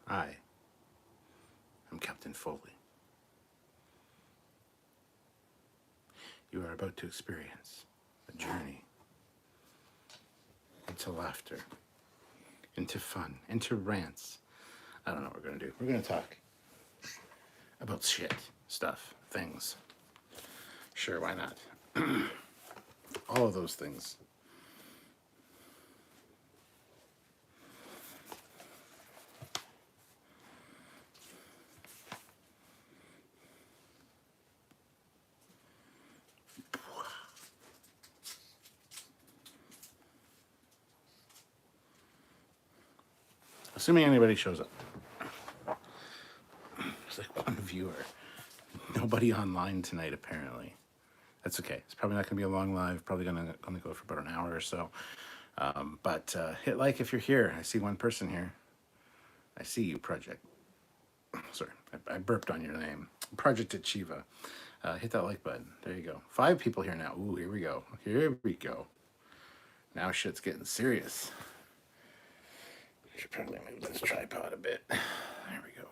I am Captain Foley. You are about to experience a journey into laughter, into fun, into rants. I don't know what we're going to do. We're going to talk about shit, stuff, things. Sure, why not? All of those things. Assuming anybody shows up. There's like one viewer. Nobody online tonight, apparently. That's okay. It's probably not going to be a long live. Probably going to go for about an hour or so. But hit like if you're here. I see one person here. I see you, Project. Sorry, I burped on your name. Project Achieva. Hit that like button. There you go. 5 people here now. Ooh, here we go. Here we go. Now shit's getting serious. I should probably move this tripod a bit. There we go.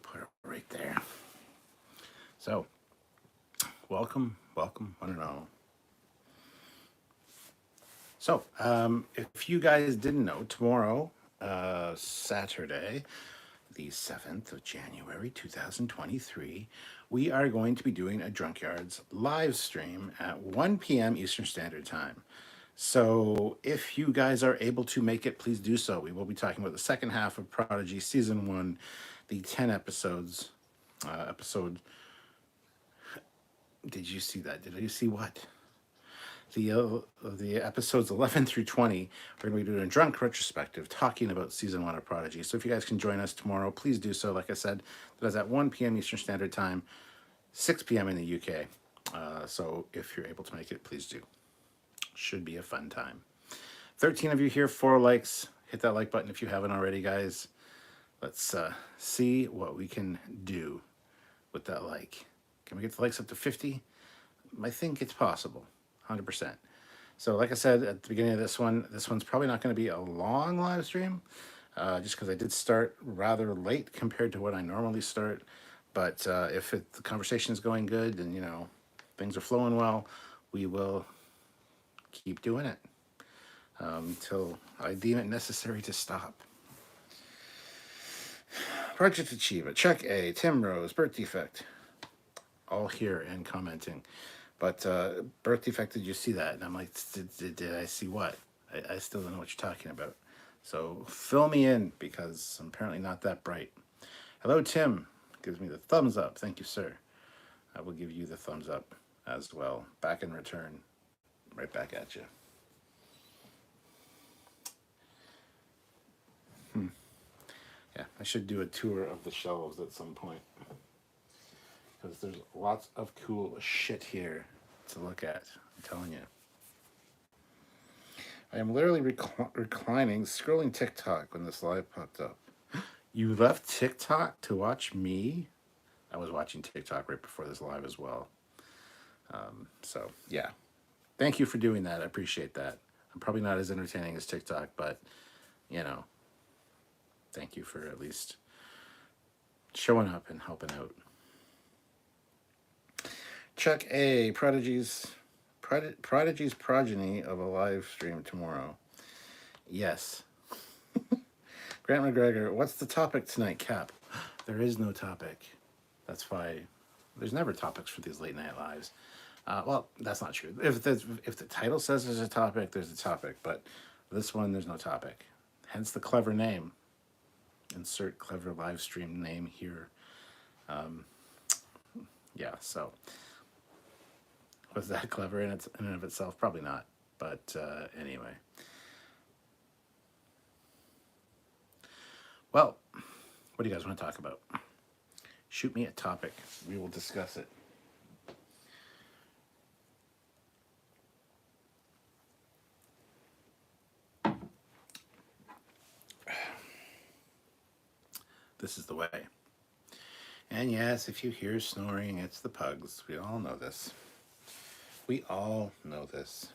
Put it right there. So, welcome, one and all. So, if you guys didn't know, tomorrow, Saturday, the 7th of January 2023, we are going to be doing a Trekyards live stream at 1 p.m. Eastern Standard Time. So if you guys are able to make it, please do so. We will be talking about the second half of Prodigy Season 1, the 10 episodes. Did you see that? Did you see what? The episodes 11 through 20, we're going to be doing a drunk retrospective talking about Season 1 of Prodigy. So if you guys can join us tomorrow, please do so. Like I said, that is at 1 p.m. Eastern Standard Time, 6 p.m. in the UK. So if you're able to make it, please do. Should be a fun time. 13 of you here, 4 likes. Hit that like button if you haven't already, guys. Let's see what we can do with that like. Can we get the likes up to 50? I think it's possible. 100%. So like I said at the beginning of this one's probably not going to be a long live stream, just because I did start rather late compared to what I normally start. But if the conversation is going good and, things are flowing well, we will keep doing it until I deem it necessary to stop. Project Achieva, Chuck A, Tim Rose, Birth Defect, all here and commenting. But Birth Defect, did you see that? And I'm like, did I see what? I still don't know what you're talking about. So fill me in, because I'm apparently not that bright. Hello, Tim. Gives me the thumbs up. Thank you, sir. I will give you the thumbs up as well. Back in return. Right back at you. Yeah, I should do a tour of the shelves at some point, because there's lots of cool shit here to look at. I'm telling you. I am literally reclining, scrolling TikTok when this live popped up. You left TikTok to watch me? I was watching TikTok right before this live as well. So, yeah. Thank you for doing that. I appreciate that. I'm probably not as entertaining as TikTok, but, thank you for at least showing up and helping out. Chuck A, Prodigy's progeny of a live stream tomorrow. Yes. Grant McGregor, what's the topic tonight, Cap? There is no topic. That's why there's never topics for these late night lives. Well, that's not true. If the title says there's a topic, there's a topic. But this one, there's no topic. Hence the clever name. Insert clever live stream name here. Yeah, so was that clever in and of itself? Probably not. But anyway. Well, what do you guys want to talk about? Shoot me a topic. We will discuss it. This is the way. And yes, if you hear snoring, it's the pugs. We all know this. We all know this.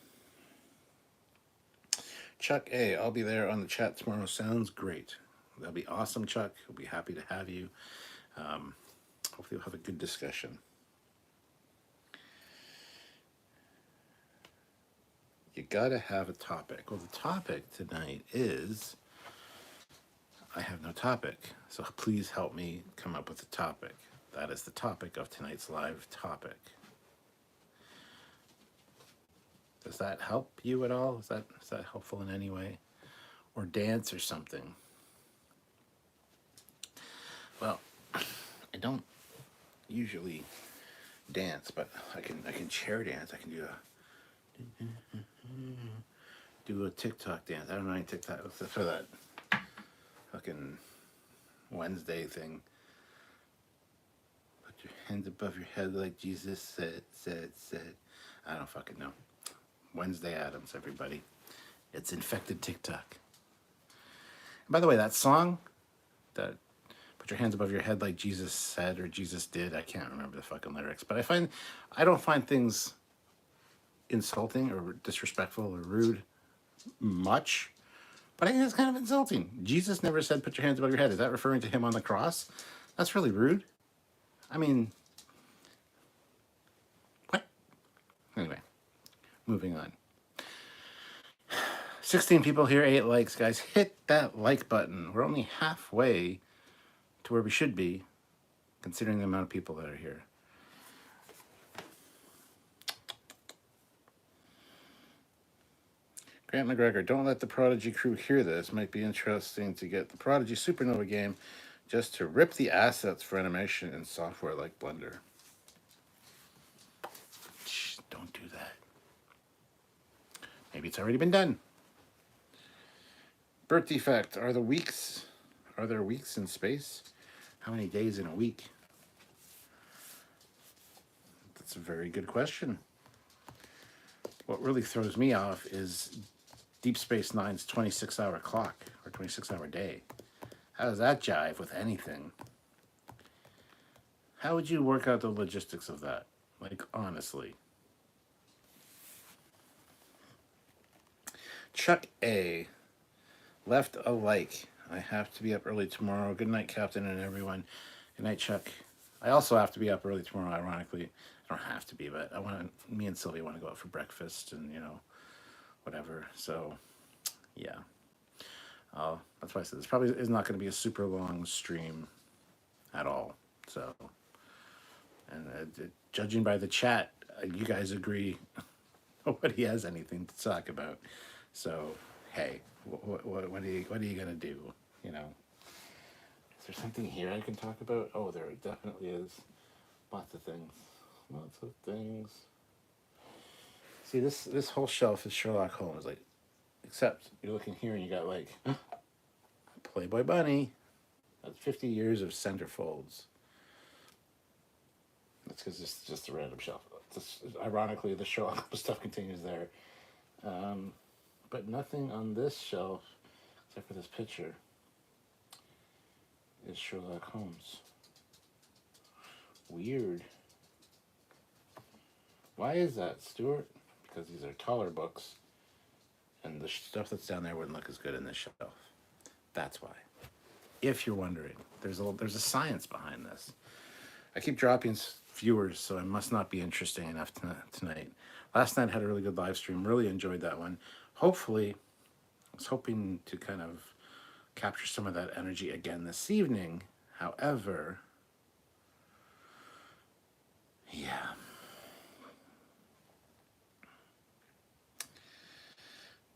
Chuck A, I'll be there on the chat tomorrow. Sounds great. That'll be awesome, Chuck. We'll be happy to have you. Hopefully we'll have a good discussion. You gotta have a topic. Well, the topic tonight is, I have no topic, so please help me come up with a topic. That is the topic of tonight's live topic. Does that help you at all? Is that helpful in any way? Or dance or something? Well, I don't usually dance, but I can chair dance. I can do a TikTok dance. I don't know any TikTok for that fucking Wednesday thing. Put your hands above your head like Jesus said. I don't fucking know. Wednesday Addams, everybody. It's infected TikTok. And by the way, that song, that put your hands above your head like Jesus said or Jesus did, I can't remember the fucking lyrics, but I don't find things insulting or disrespectful or rude much, but I think it's kind of insulting. Jesus never said put your hands above your head. Is that referring to him on the cross? That's really rude. I mean, what? Anyway, moving on. 16 people here, 8 likes, guys. Hit that like button. We're only halfway to where we should be, considering the amount of people that are here. Grant McGregor, don't let the Prodigy crew hear this. Might be interesting to get the Prodigy Supernova game just to rip the assets for animation in software like Blender. Shh, don't do that. Maybe it's already been done. Birth defect. Are there weeks in space? How many days in a week? That's a very good question. What really throws me off is Deep Space Nine's 26-hour clock or 26-hour day. How does that jive with anything? How would you work out the logistics of that? Like, honestly. Chuck A. left a like. I have to be up early tomorrow. Good night, Captain, and everyone. Good night, Chuck. I also have to be up early tomorrow, ironically. I don't have to be, but me and Sylvia want to go out for breakfast and, whatever. So, yeah. That's why I said this probably is not going to be a super long stream at all. So, and judging by the chat, you guys agree nobody has anything to talk about. So, hey, what are you going to do? Is there something here I can talk about? Oh, there definitely is. Lots of things. See, this whole shelf is Sherlock Holmes, like, except you're looking here and you got like Playboy Bunny. That's 50 years of centerfolds. That's because it's just a random shelf. Ironically, the Sherlock Holmes stuff continues there. But nothing on this shelf, except for this picture, is Sherlock Holmes. Weird. Why is that, Stuart? Because these are taller books, and the stuff that's down there wouldn't look as good in this shelf. That's why. If you're wondering, there's a science behind this. I keep dropping viewers, so I must not be interesting enough tonight. Last night I had a really good live stream. Really enjoyed that one. Hopefully, I was hoping to kind of capture some of that energy again this evening. However, yeah.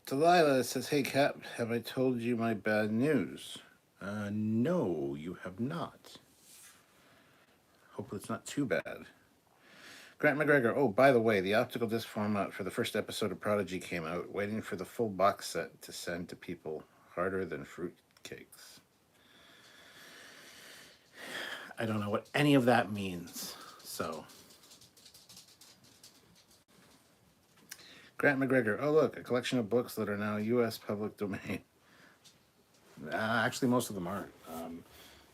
Delilah says, hey, Cap, have I told you my bad news? No, you have not. Hopefully it's not too bad. Grant McGregor, oh, by the way, the optical disc format for the first episode of Prodigy came out. Waiting for the full box set to send to people. Harder than fruit cakes. I don't know what any of that means, so... Grant McGregor, oh look, a collection of books that are now U.S. public domain. Actually, most of them aren't.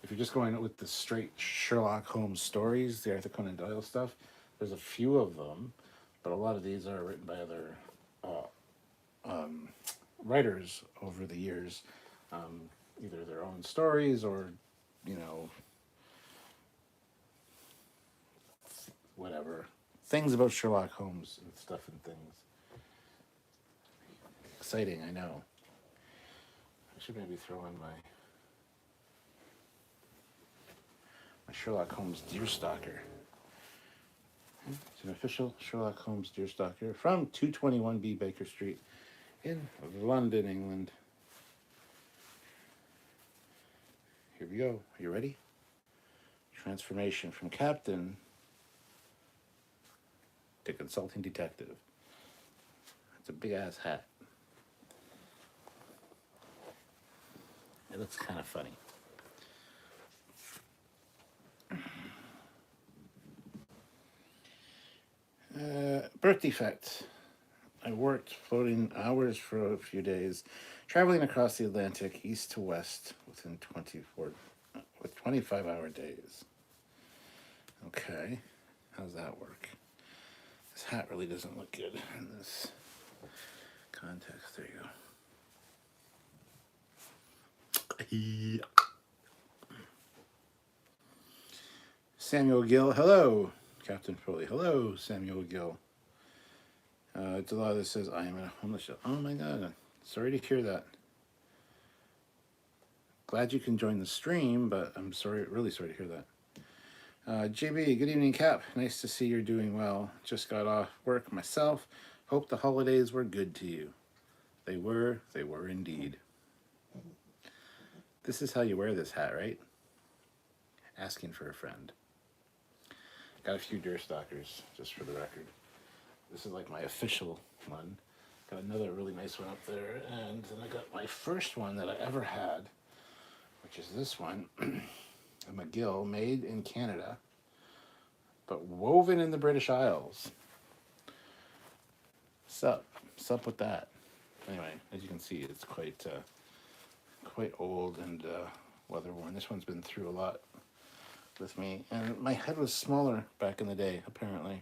If you're just going with the straight Sherlock Holmes stories, the Arthur Conan Doyle stuff, there's a few of them, but a lot of these are written by other writers over the years. either their own stories or, you know, whatever. Things about Sherlock Holmes and stuff and things. Exciting, I know. I should maybe throw in my Sherlock Holmes Deerstalker. It's an official Sherlock Holmes Deerstalker from 221B Baker Street in London, England. Here we go. Are you ready? Transformation from captain to consulting detective. It's a big ass hat. It looks kind of funny. Birth defect. I worked floating hours for a few days, traveling across the Atlantic east to west with 25-hour days. Okay, how's that work? This hat really doesn't look good in this context. There you go. Samuel Gill, hello. Captain Foley, hello, Samuel Gill. Delilah says, I am in a homeless shelter. Oh my God, sorry to hear that. Glad you can join the stream, but I'm sorry, really sorry to hear that. JB, good evening, Cap. Nice to see you're doing well. Just got off work myself. Hope the holidays were good to you. They were indeed. This is how you wear this hat, right? Asking for a friend. Got a few Deerstalkers, just for the record. This is like my official one. Got another really nice one up there, and then I got my first one that I ever had, which is this one, a McGill, made in Canada, but woven in the British Isles. Sup with that. Anyway, as you can see, it's quite old and weather worn. This one's been through a lot with me, and my head was smaller back in the day, apparently.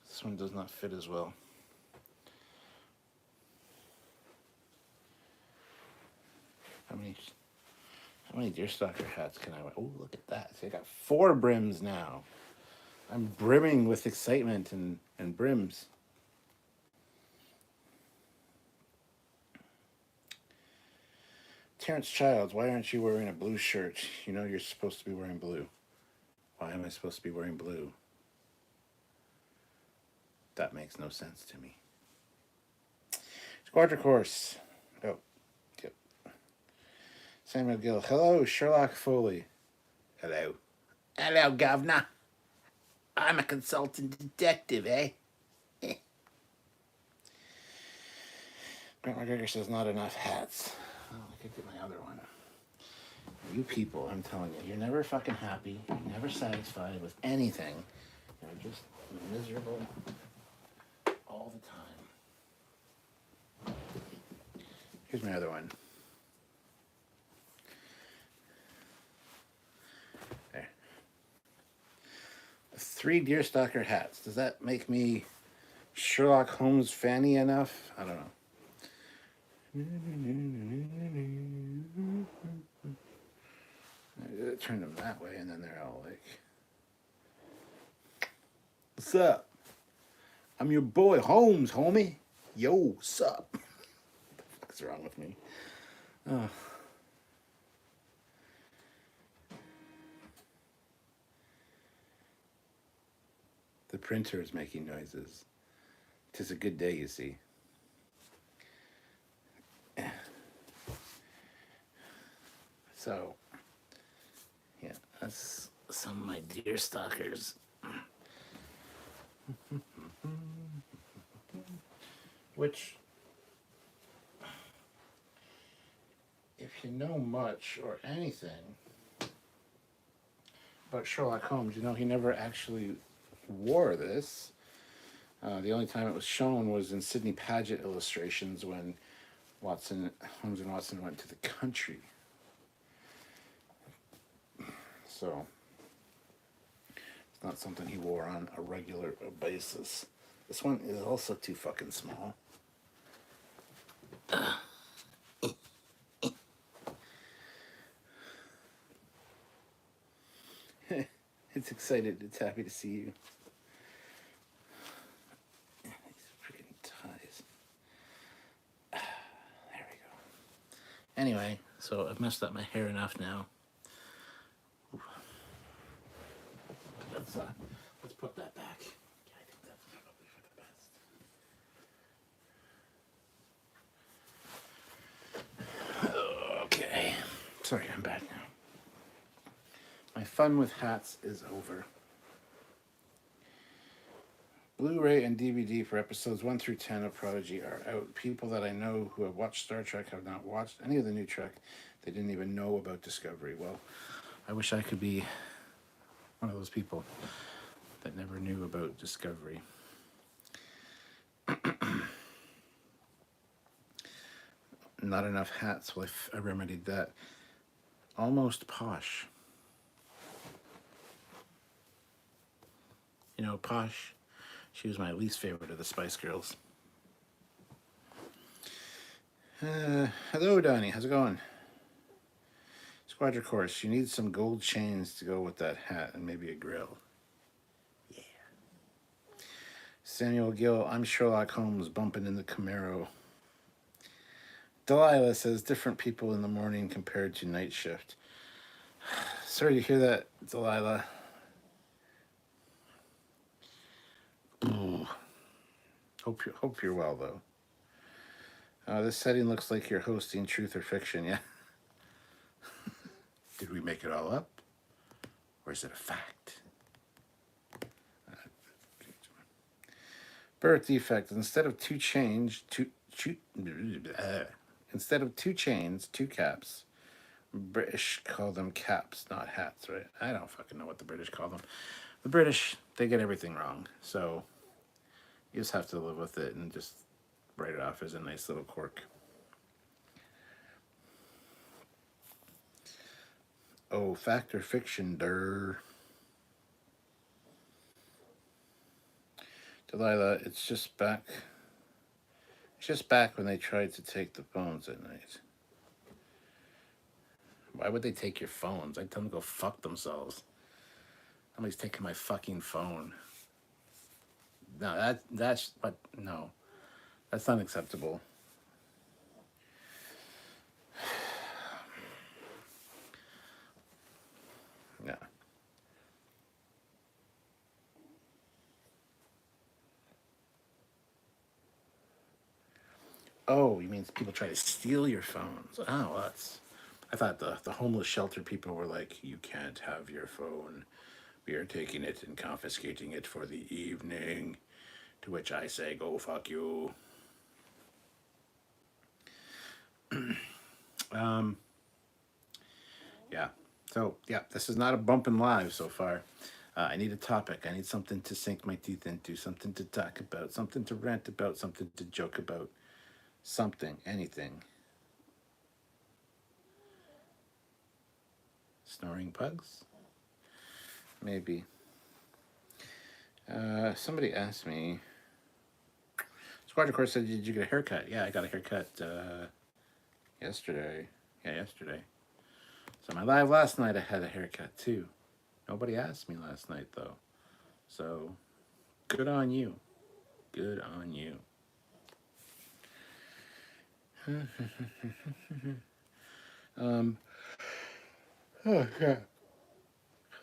This one does not fit as well. How many Deerstalker hats can I wear? Oh, look at that. See, I got 4 brims now. I'm brimming with excitement and brims. Terrence Childs, why aren't you wearing a blue shirt? You know you're supposed to be wearing blue. Why am I supposed to be wearing blue? That makes no sense to me. Squadra Course. Oh, yep. Samuel Gill. Hello, Sherlock Foley. Hello. Hello, Governor. I'm a consultant detective, eh? Grant McGregor says not enough hats. Oh, I could get my other one. You people, I'm telling you, you're never fucking happy. You're never satisfied with anything. You're just miserable all the time. Here's my other one. There. 3 Deerstalker hats. Does that make me Sherlock Holmes fanny enough? I don't know. I turn them that way, and then they're all like, what's up? I'm your boy Holmes, homie. Yo, what's up? What the fuck's wrong with me? Oh. The printer is making noises. 'Tis a good day, you see. So, yeah, that's some of my Deerstalkers. Which, if you know much or anything about Sherlock Holmes, you know he never actually wore this. The only time it was shown was in Sidney Paget illustrations when Holmes and Watson went to the country. So it's not something he wore on a regular basis. This one is also too fucking small. It's excited. It's happy to see you. These freaking ties. There we go. Anyway, so I've messed up my hair enough now. Let's put that back. Yeah, I think that's probably for the best. Okay. Sorry, I'm back now. My fun with hats is over. Blu-ray and DVD for episodes 1 through 10 of Prodigy are out. People that I know who have watched Star Trek have not watched any of the new Trek. They didn't even know about Discovery. Well, I wish I could be one of those people that never knew about Discovery. Not enough hats. Well, I remedied that. Almost Posh. You know, Posh, she was my least favorite of the Spice Girls. Hello, Donnie. How's it going? Squadra Course, you need some gold chains to go with that hat and maybe a grill. Yeah. Samuel Gill, I'm Sherlock Holmes bumping in the Camaro. Delilah says different people in the morning compared to night shift. Sorry to hear that, Delilah. Ooh. Hope you're well, though. This setting looks like you're hosting Truth or Fiction, yeah? Did we make it all up? Or is it a fact? Birth defect. Instead of two chains, two caps. British call them caps, not hats, right? I don't fucking know what the British call them. The British, they get everything wrong. So you just have to live with it and just write it off as a nice little quirk. Oh, fact or fiction, der. Delilah, it's just back when they tried to take the phones at night. Why would they take your phones? I'd tell them to go fuck themselves. Somebody's taking my fucking phone. No, that's unacceptable. Yeah. Oh, you mean people try to steal your phones? Oh, I thought the homeless shelter people were like, you can't have your phone. We are taking it and confiscating it for the evening. To which I say, go fuck you. Yeah. So, yeah, this is not a bumping live so far. I need a topic. I need something to sink my teeth into, something to talk about, something to rant about, something to joke about, something, anything. Snoring pugs? Maybe. Somebody asked me. Squadron Course said, did you get a haircut? Yeah, I got a haircut yesterday. Yeah, yesterday. So my live last night, I had a haircut too. Nobody asked me last night though. So good on you. Good on you. Oh yeah.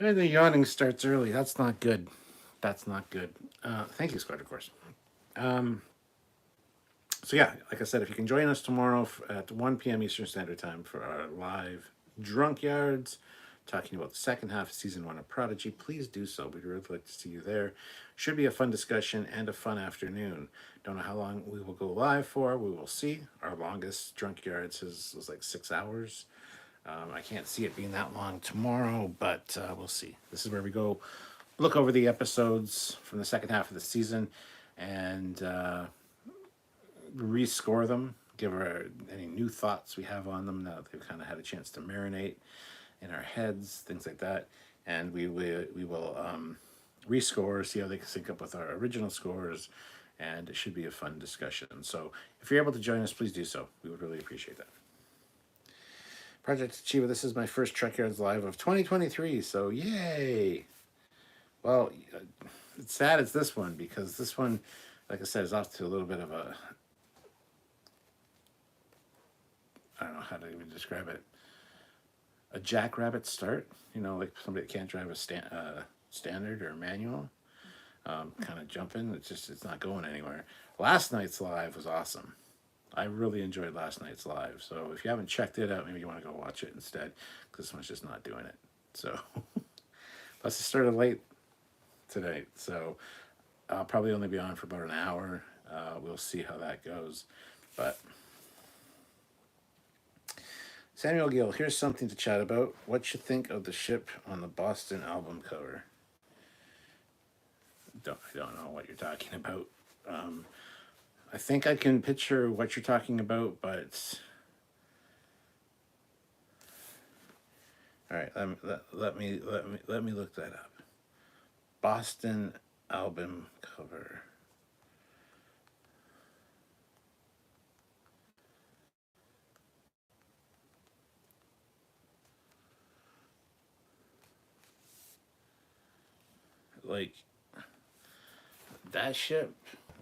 And the yawning starts early. That's not good. That's not good. Thank you, Squadron Course. So yeah, like I said, if you can join us tomorrow at 1 p.m. Eastern Standard Time for our live Trekyards, talking about the second half of season 1 of Prodigy, please do so. We'd really like to see you there. Should be a fun discussion and a fun afternoon. Don't know how long we will go live for. We will see. Our longest Trekyards was like 6 hours. I can't see it being that long tomorrow, but we'll see. This is where we go look over the episodes from the second half of the season and rescore them, give our any new thoughts we have on them now that they've kind of had a chance to marinate in our heads, things like that. And we will rescore, see how they can sync up with our original scores, and it should be a fun discussion. So if you're able to join us, please do so. We would really appreciate that. Project Achieva, this is my first Trekyards Live of 2023, so yay! Well, it's sad it's this one because this one, like I said, is off to a little bit of a, I don't know how to even describe it, a jackrabbit start. You know, like somebody that can't drive a standard or a manual, kind of jumping. It's not going anywhere. Last night's live was awesome. I really enjoyed last night's live. So if you haven't checked it out, maybe you want to go watch it instead because this one's just not doing it. So plus it started late tonight, so I'll probably only be on for about an hour. We'll see how that goes. But Samuel Gill, here's something to chat about. What you think of the ship on the Boston album cover? I don't know what you're talking about. I think I can picture what you're talking about, but all right, let me look that up. Boston album cover. Like that ship,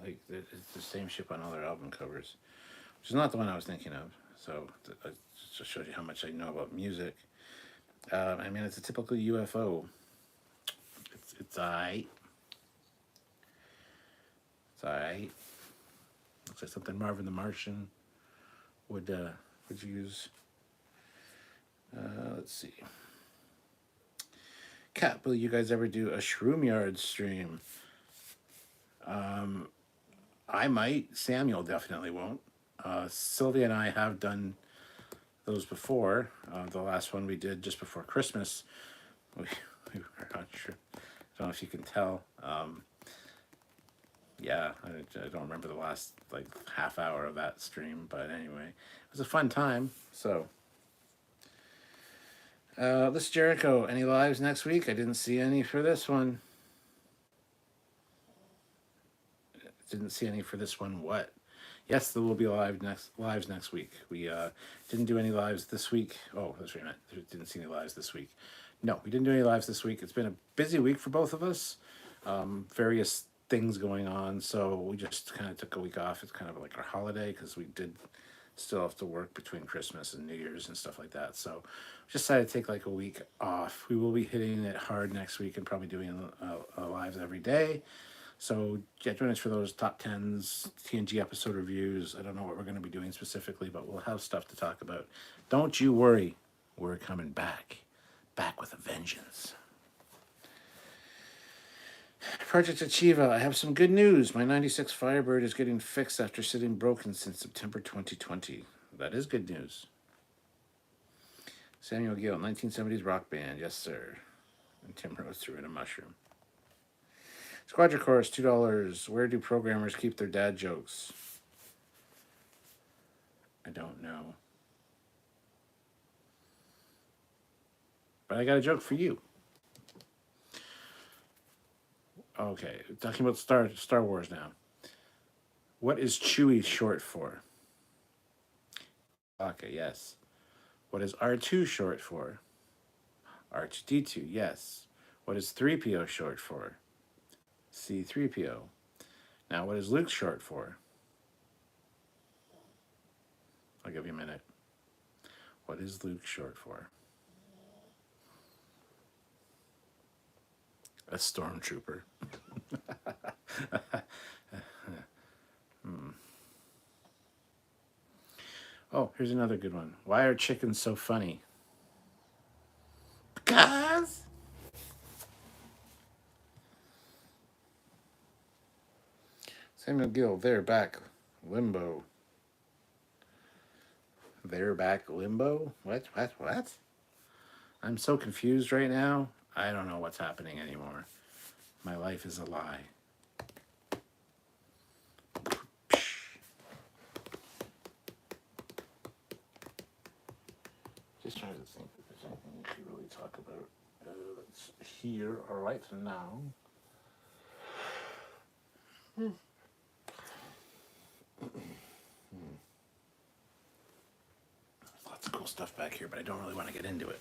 like it's the same ship on all their album covers, which is not the one I was thinking of. So it just shows you how much I know about music. I mean, it's a typical UFO. It's alright. It's alright. Looks like something Marvin the Martian would use. Let's see. Cat, will you guys ever do a Shroomyard stream? I might. Samuel definitely won't. Sylvia and I have done those before. The last one we did just before Christmas, we were not sure. I don't know if you can tell. Yeah, I don't remember the last like half hour of that stream, but anyway, it was a fun time. So, this Jericho, any lives next week? I didn't see any for this one. Didn't see any for this one. What? Yes, there will be lives next week. We didn't do any lives this week. Oh, that's right. Didn't see any lives this week. No, we didn't do any lives this week. It's been a busy week for both of us. Various things going on, so we just kind of took a week off. It's kind of like our holiday because we did still have to work between Christmas and New Year's and stuff like that. So we just decided to take like a week off. We will be hitting it hard next week and probably doing lives every day. So yeah, join us for those top 10s, TNG episode reviews. I don't know what we're going to be doing specifically, but we'll have stuff to talk about. Don't you worry. We're coming back. Back with a vengeance. Project Achieva, I have some good news. My 96 Firebird is getting fixed after sitting broken since September 2020. That is good news. Samuel Gill, 1970s rock band. Yes, sir. And Tim Rose threw in a mushroom. Squadra Chorus, $2. Where do programmers keep their dad jokes? I don't know. But I got a joke for you. Okay, talking about Star Wars now. What is Chewie short for? Okay, yes. What is R2 short for? R2D2, yes. What is 3PO short for? C3PO. Now, what is Luke short for? I'll give you a minute. What is Luke short for? A stormtrooper. Oh, here's another good one. Why are chickens so funny? Because. Samuel Gill, they're back. Limbo. They're back. Limbo? What? I'm so confused right now. I don't know what's happening anymore. My life is a lie. Just trying to think if there's anything we should really talk about. Let's here right now. There's lots of cool stuff back here, but I don't really want to get into it.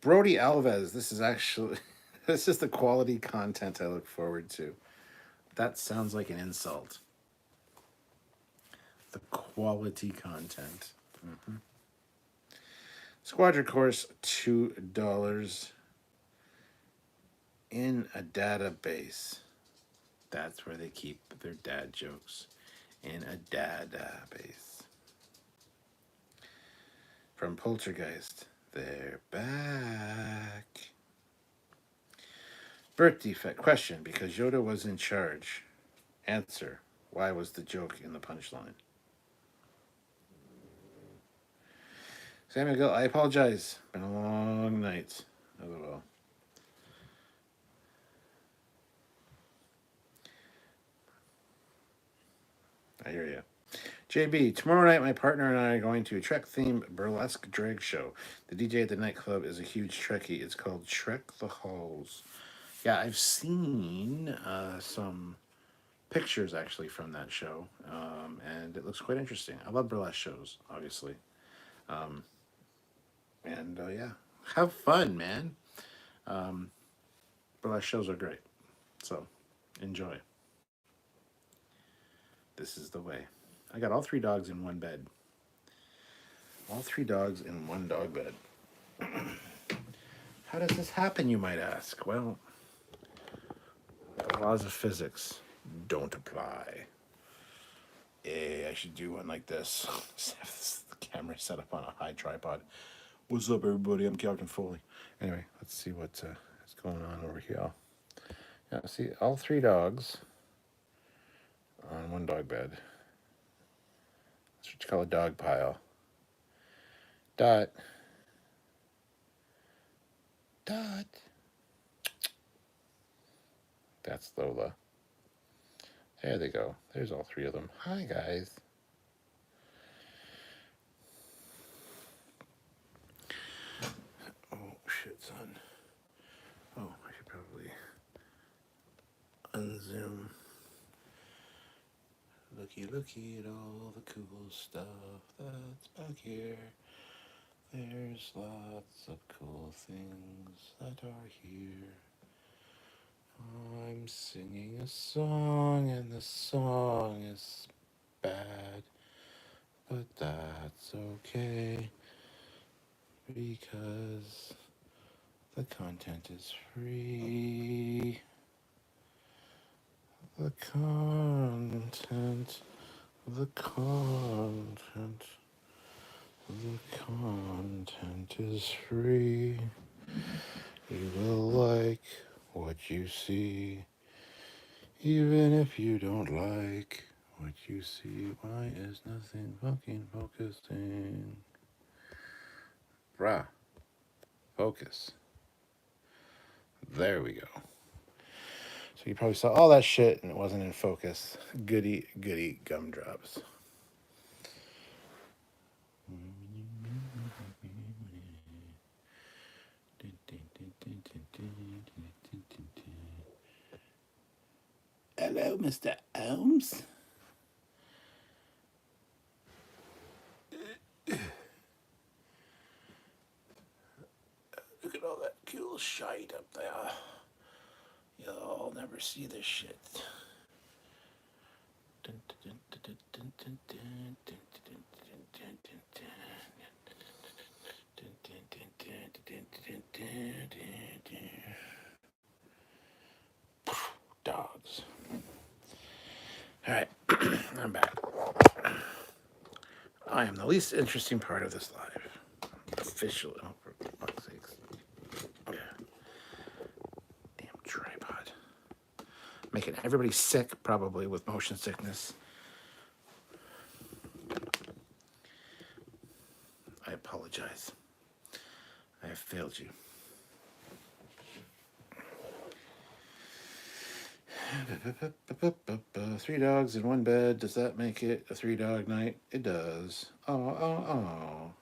Brody Alves. This is actually this is the quality content I look forward to. That sounds like an insult. The quality content. Squadron course, $2 in a database. That's where they keep their dad jokes, in a database. From Poltergeist, they're back. Birth defect question: because Yoda was in charge. Answer: why was the joke in the punchline? Samuel Gill, I apologize. Been a long night. LOL. I hear you. JB, tomorrow night my partner and I are going to a Trek-themed burlesque drag show. The DJ at the nightclub is a huge Trekkie. It's called Trek the Halls. Yeah, I've seen some pictures actually from that show, and it looks quite interesting. I love burlesque shows, obviously. And yeah, have fun, man. Burlesque shows are great. So enjoy. This is the way. I got all 3 dogs in one bed. All 3 dogs in one dog bed. How does this happen, you might ask? Well, the laws of physics don't apply. I should do one like this. The camera set up on a high tripod. What's up, everybody? I'm Captain Foley. Anyway, let's see what is going on over here. Yeah, see, all 3 dogs on one dog bed. That's what you call a dog pile. Dot. Dot. That's Lola. There they go. There's all 3 of them. Hi, guys. Oh, shit, son. Oh, I should probably unzoom. Looky at all the cool stuff that's back here. There's lots of cool things that are here. I'm singing a song and the song is bad, but that's okay because the content is free. The content is free. You will like what you see, even if you don't like what you see. Why is nothing fucking focusing? Bruh. Focus. There we go. So you probably saw all that shit and it wasn't in focus. Goody gumdrops. Hello, Mr. Holmes. Look at all that cool shite up there. You'll never see this shit. Dogs. All right, I'm back. I am the least interesting part of this live. Officially. Oh, for fuck's sakes. Yeah. Damn tripod. Making everybody sick, probably, with motion sickness. I apologize. I have failed you. Three dogs in one bed. Does that make it a 3-dog night? It does. Oh.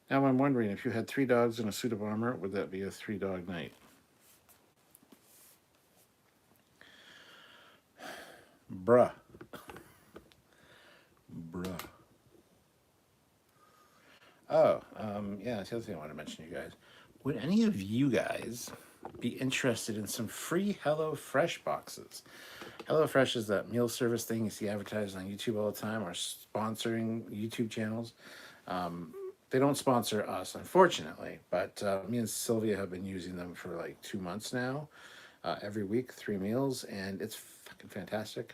Now I'm wondering, if you had 3 dogs in a suit of armor, would that be a 3-dog night? Bruh. Oh, yeah, that's the other thing I want to mention to you guys. would any of you guys be interested in some free HelloFresh boxes? HelloFresh is that meal service thing you see advertised on YouTube all the time, or sponsoring YouTube channels. They don't sponsor us, unfortunately, but me and Sylvia have been using them for like 2 months now, every week, 3 meals, and it's fucking fantastic.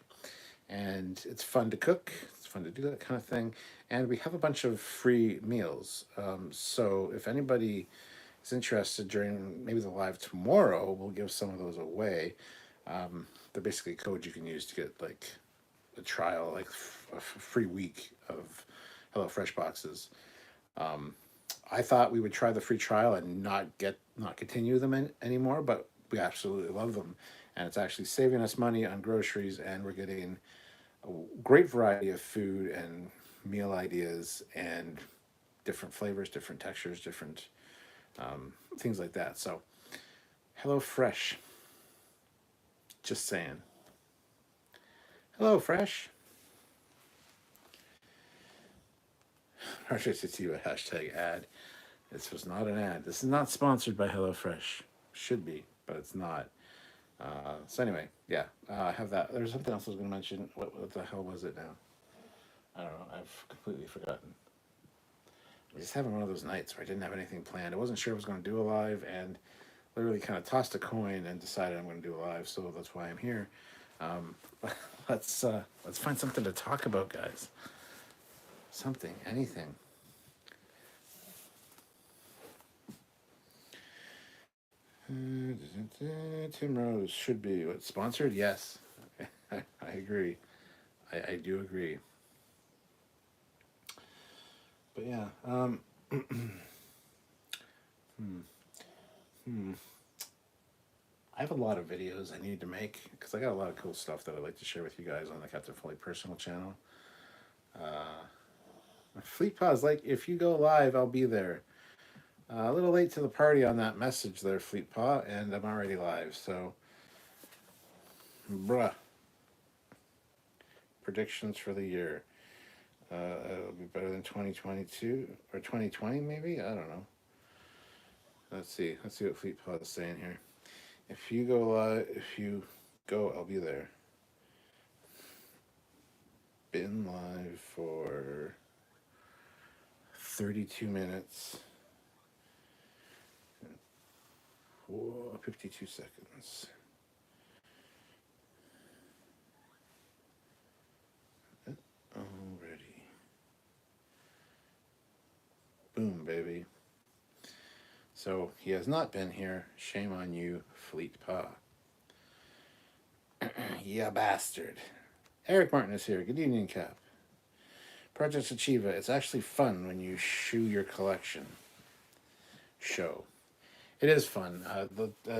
And it's fun to cook. It's fun to do that kind of thing. And we have a bunch of free meals. So if anybody is interested during maybe the live tomorrow, we'll give some of those away. They're basically codes you can use to get like a trial, like a free week of HelloFresh boxes. I thought we would try the free trial and not continue them anymore, but we absolutely love them, and it's actually saving us money on groceries, and we're getting a great variety of food and meal ideas and different flavors, different textures, different things like that. So, HelloFresh. Just saying. HelloFresh. Project Sativa hashtag ad. This was not an ad. This is not sponsored by HelloFresh. Should be, but it's not. So anyway, yeah, I have that. There's something else I was going to mention. What the hell was it now? I don't know. I've completely forgotten. I was just having one of those nights where I didn't have anything planned. I wasn't sure I was going to do a live, and literally kind of tossed a coin and decided I'm going to do a live. So that's why I'm here. Let's find something to talk about, guys. Something, anything. Tim Rose should be what, sponsored? Yes, I agree. I do agree. But yeah, I have a lot of videos I need to make because I got a lot of cool stuff that I'd like to share with you guys on the Captain Foley personal channel. Fleet Pause, like, if you go live, I'll be there. A little late to the party on that message there, Fleet Paw, and I'm already live, so. Bruh. Predictions for the year. It'll be better than 2022, or 2020 maybe? I don't know. Let's see what Fleet Paw is saying here. If you go, I'll be there. Been live for 32 minutes. 52 seconds. Already. Boom, baby. So he has not been here. Shame on you, Fleet Paw. Ya bastard. Eric Martin is here. Good evening, Cap. Project Achieva. It's actually fun when you shoe your collection. Show. It is fun. I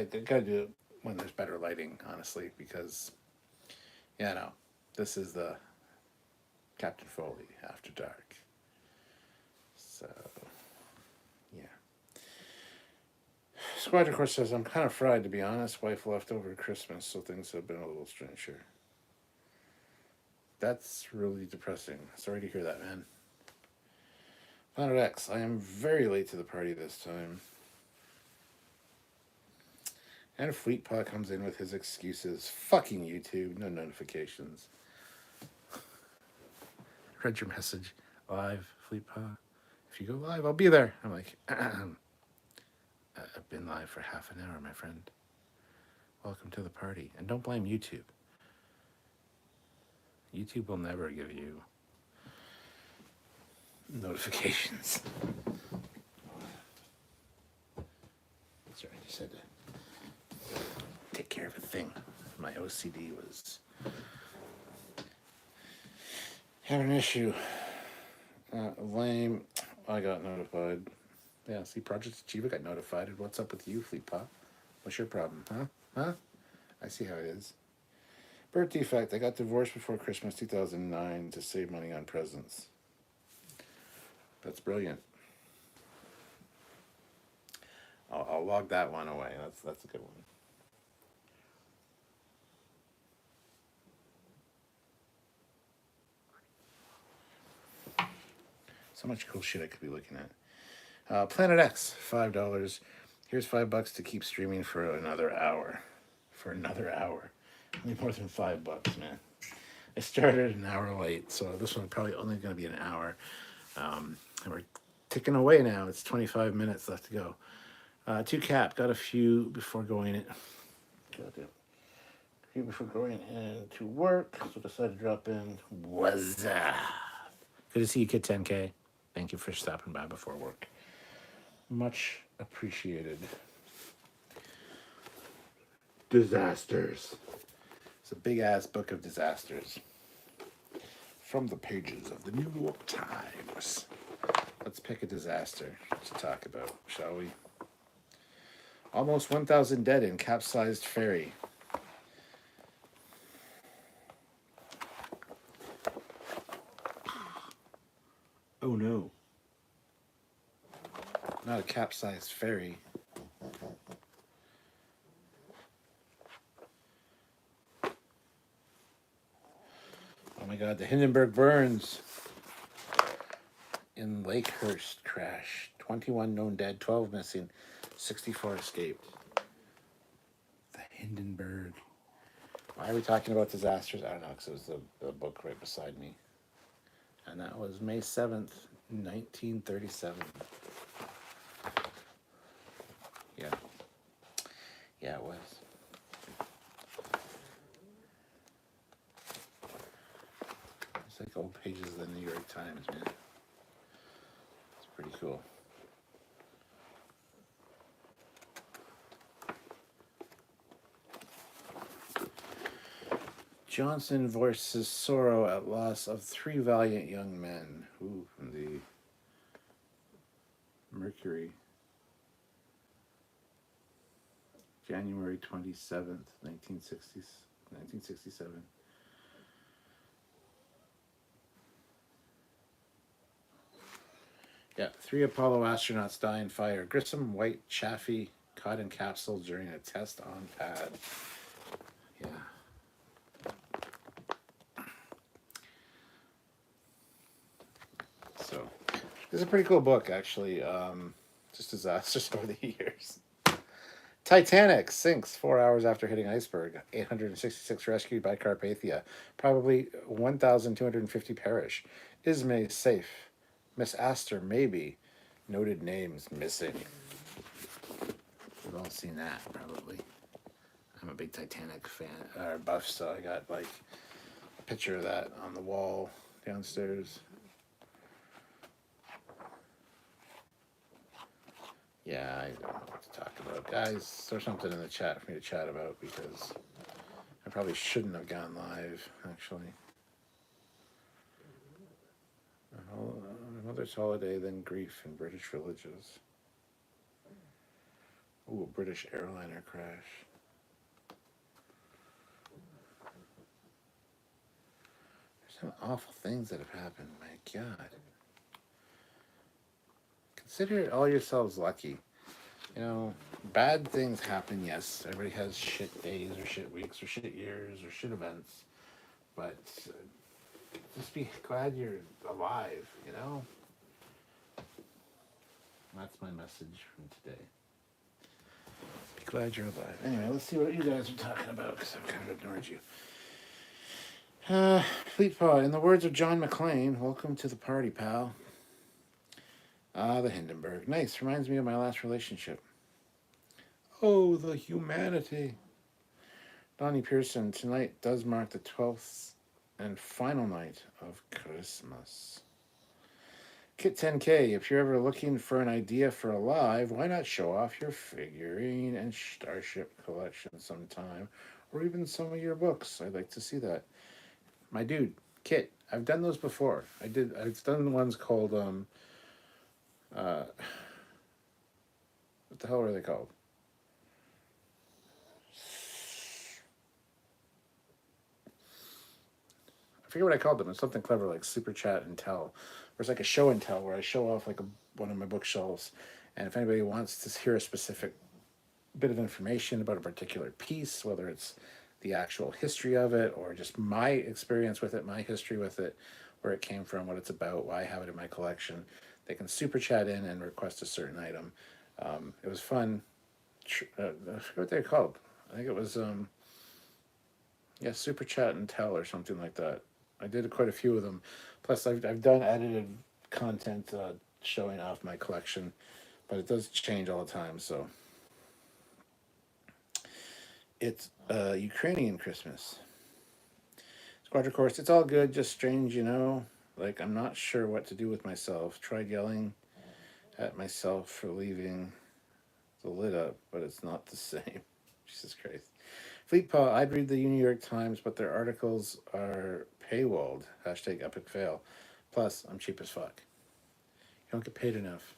gotta do it when there's better lighting, honestly, because, yeah, no, this is the Captain Foley After Dark. So, yeah. Squadron Course says, I'm kind of fried, to be honest. Wife left over Christmas, so things have been a little strange here. That's really depressing. Sorry to hear that, man. Planet X, I am very late to the party this time. And Fleet Paw comes in with his excuses. Fucking YouTube, no notifications. Read your message. Live, Fleet Paw. If you go live, I'll be there. I'm like, I've been live for half an hour, my friend. Welcome to the party. And don't blame YouTube. YouTube will never give you notifications. Sorry, I just had to take care of a thing. My OCD was having an issue. Lame. I got notified. Yeah, see, Project Achieva got notified. What's up with you, Fleet Paw? What's your problem, huh? I see how it is. Birth defect. I got divorced before Christmas 2009 to save money on presents. That's brilliant. I'll log that one away. That's a good one. So much cool shit I could be looking at. Planet X, $5. Here's $5 to keep streaming for another hour. For another hour. Only more than $5, man. I started an hour late, so this one's probably only going to be an hour. And we're ticking away now. It's 25 minutes left to go. Two cap. Got a few before going in. A few before going into work, so decided to drop in. What's up? Good to see you, Kid 10K. Thank you for stopping by before work. Much appreciated. Disasters. It's a big-ass book of disasters. From the pages of the New York Times. Let's pick a disaster to talk about, shall we? Almost 1,000 dead in capsized ferry. Oh no. Not a capsized ferry. Oh my god, the Hindenburg burns in Lakehurst crash. 21 known dead, 12 missing, 64 escaped. The Hindenburg. Why are we talking about disasters? I don't know, because it was the book right beside me. And that was May 7th, 1937. Yeah. Yeah, it was. It's like old pages of the New York Times, man. It's pretty cool. Johnson voices sorrow at loss of 3 valiant young men. Ooh, from the Mercury. January 27th, 1967. Yeah, 3 Apollo astronauts die in fire. Grissom white Chaffee caught in capsule during a test on pad. Yeah. So, this is a pretty cool book, actually. Just disasters over the years. Titanic sinks 4 hours after hitting iceberg. 866 rescued by Carpathia. Probably 1,250 perish. Ismay safe. Miss Astor maybe. Noted names missing. We've all seen that, probably. I'm a big Titanic fan, or buff, so I got like a picture of that on the wall downstairs. Yeah, I don't know what to talk about. Guys, there's something in the chat for me to chat about because I probably shouldn't have gone live, actually. Mother's holiday, then grief in British villages. Ooh, a British airliner crash. There's some awful things that have happened, my God. Consider all yourselves lucky. You know, bad things happen, yes. Everybody has shit days or shit weeks or shit years or shit events. But just be glad you're alive, you know? That's my message from today. Be glad you're alive. Anyway, let's see what you guys are talking about, because I've kind of ignored you. Fleet Pod, in the words of John McClane, welcome to the party, pal. The Hindenburg. Nice. Reminds me of my last relationship. Oh, the humanity. Donnie Pearson, tonight does mark the 12th and final night of Christmas. Kit 10K, if you're ever looking for an idea for a live, why not show off your figurine and Starship collection sometime, or even some of your books? I'd like to see that. My dude, Kit, I've done those before. I've done ones called, what the hell are they called? I forget what I called them. It's something clever like Super Chat and Tell. Or it's like a show and tell where I show off like one of my bookshelves. And if anybody wants to hear a specific bit of information about a particular piece, whether it's the actual history of it or just my experience with it, my history with it, where it came from, what it's about, why I have it in my collection, they can Super Chat in and request a certain item. It was fun I forget what they're called. I think it was yeah, Super Chat and Tell or something like that. I did quite a few of them. Plus, I've done edited content showing off my collection, but it does change all the time. So it's Ukrainian Christmas. Squadron Course, it's all good, just strange, you know? Like, I'm not sure what to do with myself. Tried yelling at myself for leaving the lid up, but it's not the same. Jesus Christ. Fleet Paw, I'd read the New York Times, but their articles are paywalled. Hashtag epic fail. Plus, I'm cheap as fuck. You don't get paid enough.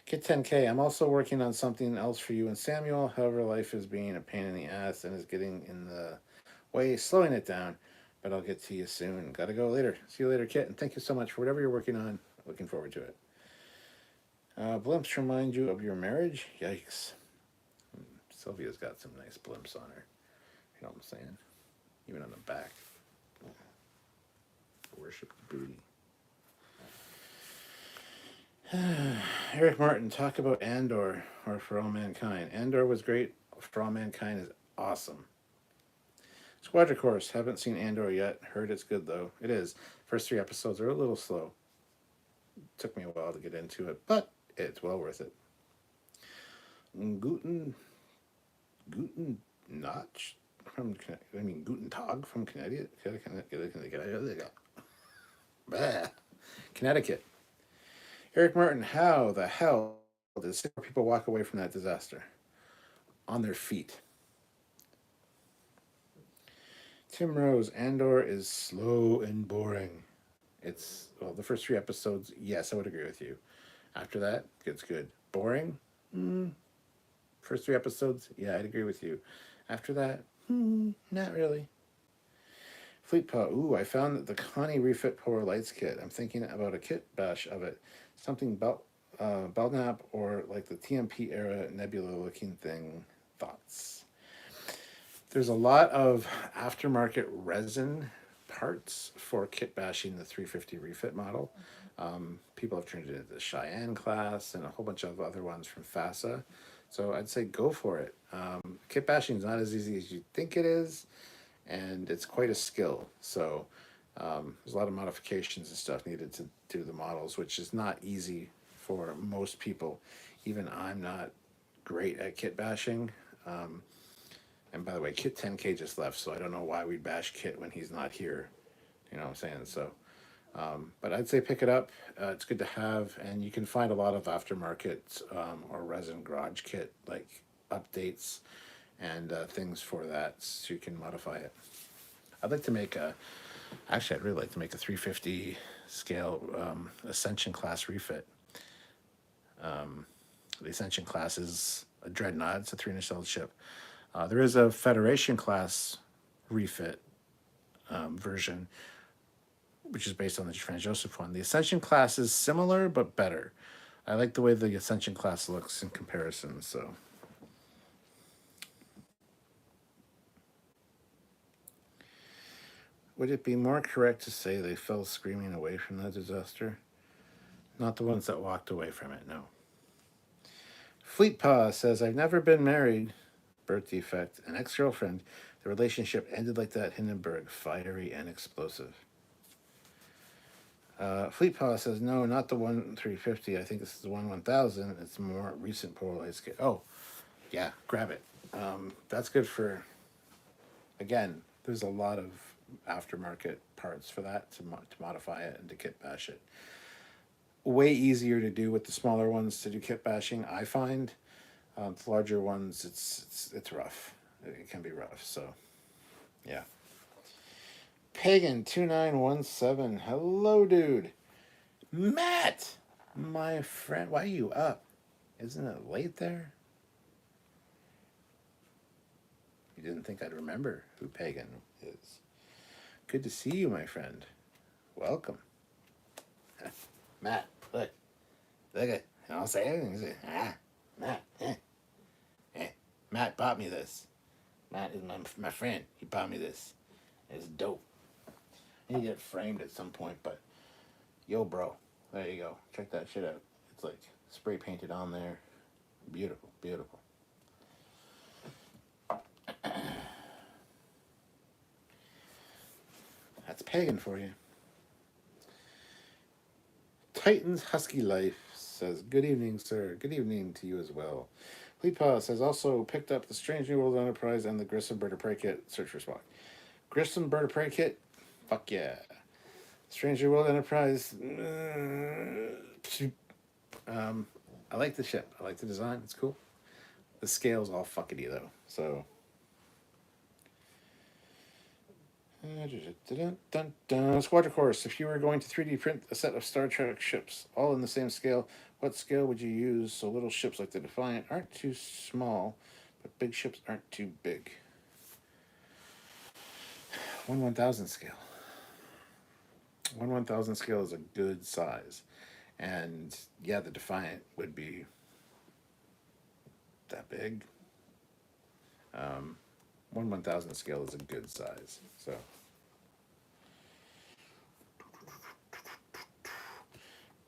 Kit 10K, I'm also working on something else for you and Samuel. However, life is being a pain in the ass and is getting in the way, slowing it down. But I'll get to you soon. Gotta go later. See you later, Kit. And thank you so much for whatever you're working on. Looking forward to it. Blimps remind you of your marriage? Yikes. Sylvia's got some nice blimps on her. You know what I'm saying? Even on the back. Worship the booty. Eric Martin, talk about Andor or For All Mankind. Andor was great. For All Mankind is awesome. Squadron Course, haven't seen Andor yet. Heard it's good though. It is. First 3 episodes are a little slow. Took me a while to get into it, but it's well worth it. Guten Notch from Guten Tag from Connecticut. Connecticut. Eric Martin, how the hell did 6 people walk away from that disaster? On their feet. Tim Rose, Andor is slow and boring. It's, well, the first 3 episodes, yes, I would agree with you. After that, it's good. Boring? First 3 episodes, yeah, I'd agree with you. After that, not really. Fleet Paw, ooh, I found that the Connie refit Polar Lights kit. I'm thinking about a kit bash of it. Something Belknap or like the TMP era Nebula looking thing. Thoughts? There's a lot of aftermarket resin parts for kit bashing the 350 refit model. People have turned it into the Cheyenne class and a whole bunch of other ones from FASA. So I'd say go for it. Kit bashing is not as easy as you think it is, and it's quite a skill. So there's a lot of modifications and stuff needed to do the models, which is not easy for most people. Even I'm not great at kit bashing. And by the way, Kit 10K just left, so I don't know why we'd bash Kit when he's not here. You know what I'm saying? So, but I'd say pick it up. It's good to have, and you can find a lot of aftermarket or resin garage kit like updates and things for that, so you can modify it. I'd like to make a. Actually, I'd really like to make a 350 scale Ascension class refit. The Ascension class is a Dreadnought. It's a 3-inch solid ship. There is a Federation class refit version, which is based on the Franz Joseph one. The Ascension class is similar but better. I like the way the Ascension class looks in comparison. So, would it be more correct to say they fell screaming away from the disaster? Not the ones that walked away from it, no. Fleet Paw says, I've never been married. Birth defect. An ex-girlfriend. The relationship ended like that. Hindenburg. Fiery and explosive. Fleet Paw says, no, not the 1350. I think this is the 1000. It's more recent polarized kit. Oh, yeah, grab it. That's good for, again, there's a lot of aftermarket parts for that to modify it and to kit bash it. Way easier to do with the smaller ones to do kit bashing, I find. The larger ones, it's rough. It can be rough, so, yeah. Pagan 2917. Hello, dude. Matt, my friend. Why are you up? Isn't it late there? You didn't think I'd remember who Pagan is. Good to see you, my friend. Welcome. Matt, look. Look at. I'll say anything. Matt. Matt bought me this. Matt is my friend. He bought me this. It's dope. I need to get it framed at some point, but yo, bro, there you go. Check that shit out. It's like spray painted on there. Beautiful, beautiful. That's pagan for you. Titan's Husky Life says, "Good evening, sir. Good evening to you as well." Fleetpaw says, "Also picked up the Strange New World Enterprise and the Grissom Bird of Prey kit. Search for Spock. Grissom Bird of Prey kit? Fuck yeah. Strange New World Enterprise? I like the ship. I like the design. It's cool. The scale's all fuckety, though. So... Squadron Course. If you were going to 3D print a set of Star Trek ships, all in the same scale, what scale would you use so little ships like the Defiant aren't too small, but big ships aren't too big? 1/1000 scale. 1/1000 scale is a good size. And yeah, the Defiant would be that big. 1/1000 scale is a good size. So...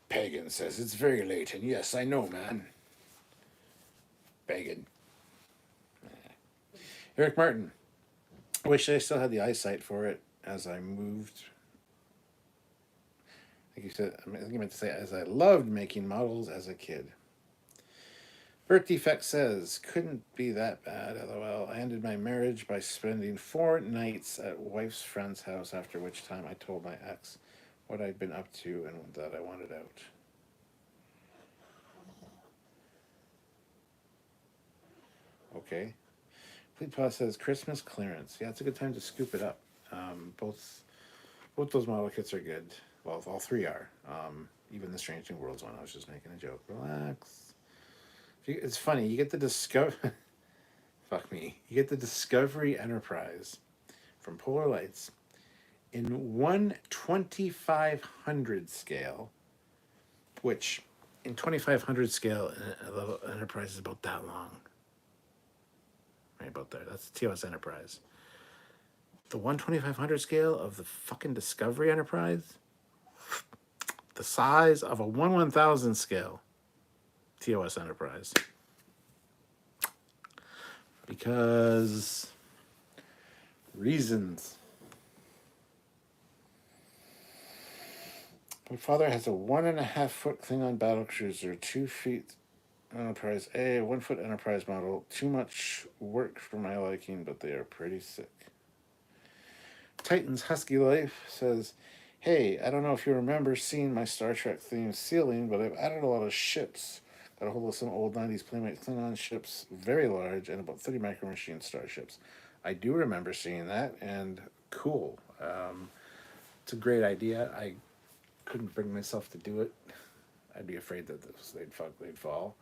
Pagan says, "It's very late, and yes, I know, man." Pagan. Eric Martin. "I wish I still had the eyesight for it as I moved." I think you meant to say, "as I loved making models as a kid." Bert Defect says, "Couldn't be that bad, lol. I ended my marriage by spending 4 nights at wife's friend's house, after which time I told my ex what I'd been up to and that I wanted out." Okay. Fleetpaw says, "Christmas clearance." Yeah, it's a good time to scoop it up. Both those model kits are good. Well, all three are. Even the Strange New Worlds one, I was just making a joke. Relax. It's funny. You get the Fuck me. You get the Discovery Enterprise from Polar Lights in 1/2500 scale, which in 2500 scale, a level Enterprise is about that long. Right about there. That's the TOS Enterprise. The 1/2500 scale of the fucking Discovery Enterprise, the size of a 1/1000 scale TOS Enterprise. Because reasons. My father has a 1.5-foot Klingon battlecruiser, 2 feet Enterprise A, 1-foot Enterprise model. Too much work for my liking, but they are pretty sick. Titan's Husky Life says, "Hey, I don't know if you remember seeing my Star Trek themed ceiling, but I've added a lot of ships. Got a hold of some old 90s Playmate Klingon ships, very large, and about 30 Micro Machine starships." I do remember seeing that, and cool. It's a great idea. I couldn't bring myself to do it. I'd be afraid that they'd fall.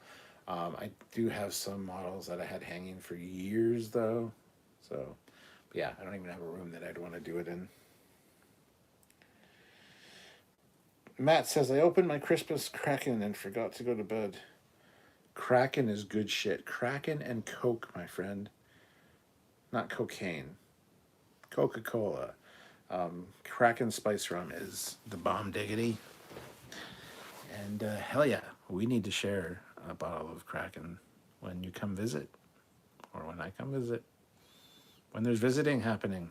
I do have some models that I had hanging for years, though. So, yeah, I don't even have a room that I'd want to do it in. Matt says, "I opened my Christmas Kraken and forgot to go to bed." Kraken is good shit. Kraken and Coke, my friend. Not cocaine. Coca-Cola. Kraken Spice Rum is the bomb diggity. And hell yeah, we need to share a bottle of Kraken when you come visit. Or when I come visit. When there's visiting happening.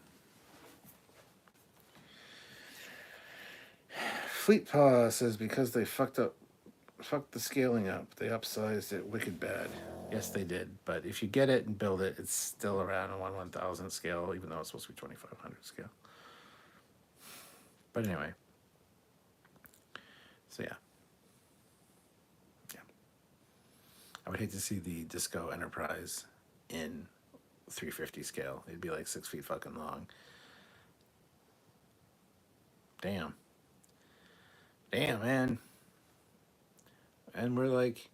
Fleetpaw says, "Because they fucked the scaling up. They upsized it wicked bad." Yes, they did. But if you get it and build it, it's still around a 1/1000 scale, even though it's supposed to be 2500 scale. But anyway. So yeah. I would hate to see the Disco Enterprise in 350 scale. It'd be like 6 feet fucking long. Damn, man. And we're like,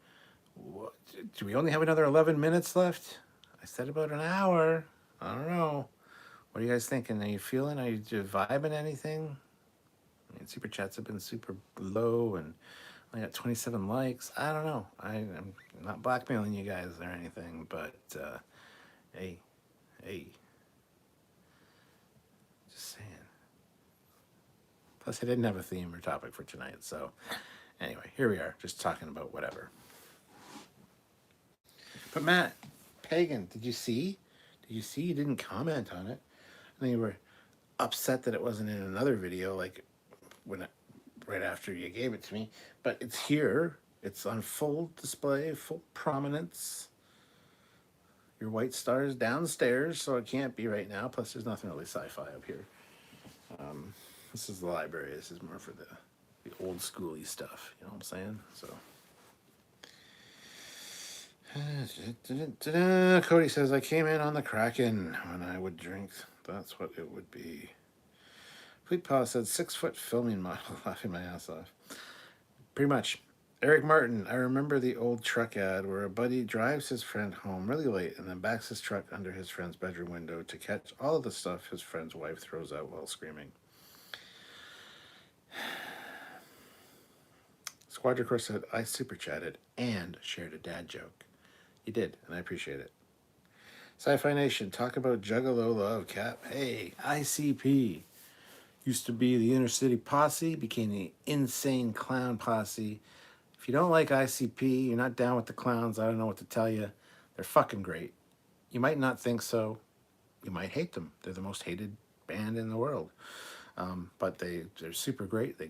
what? Do we only have another 11 minutes left? I said about an hour. I don't know. What are you guys thinking? Are you vibing anything? I mean, super chats have been super low, and I got 27 likes. I don't know. I'm not blackmailing you guys or anything, but hey, just saying. Plus, I didn't have a theme or topic for tonight, so anyway, here we are, just talking about whatever. But Matt, Pagan, did you see? Did you see? You didn't comment on it. And then you were upset that it wasn't in another video, like when it, right after you gave it to me. But it's here. It's on full display, full prominence. Your white star is downstairs, so it can't be right now. Plus, there's nothing really sci-fi up here. This is the library. This is more for the old schooly stuff. You know what I'm saying? So, Cody says, I came in on the Kraken when I would drink. That's what it would be. Fleet Paw said 6-foot filming model, laughing my ass off. Pretty much. Eric Martin, I remember the old truck ad where a buddy drives his friend home really late and then backs his truck under his friend's bedroom window to catch all of the stuff his friend's wife throws out while screaming. Squadra said, I super chatted and shared a dad joke. You did, and I appreciate it. Sci-Fi Nation, talk about Juggalo love, Cap. Hey, ICP. Used to be the Inner City Posse, became the Insane Clown Posse. If you don't like ICP, you're not down with the clowns, I don't know what to tell you. They're fucking great. You might not think so. You might hate them. They're the most hated band in the world. But they're super great. They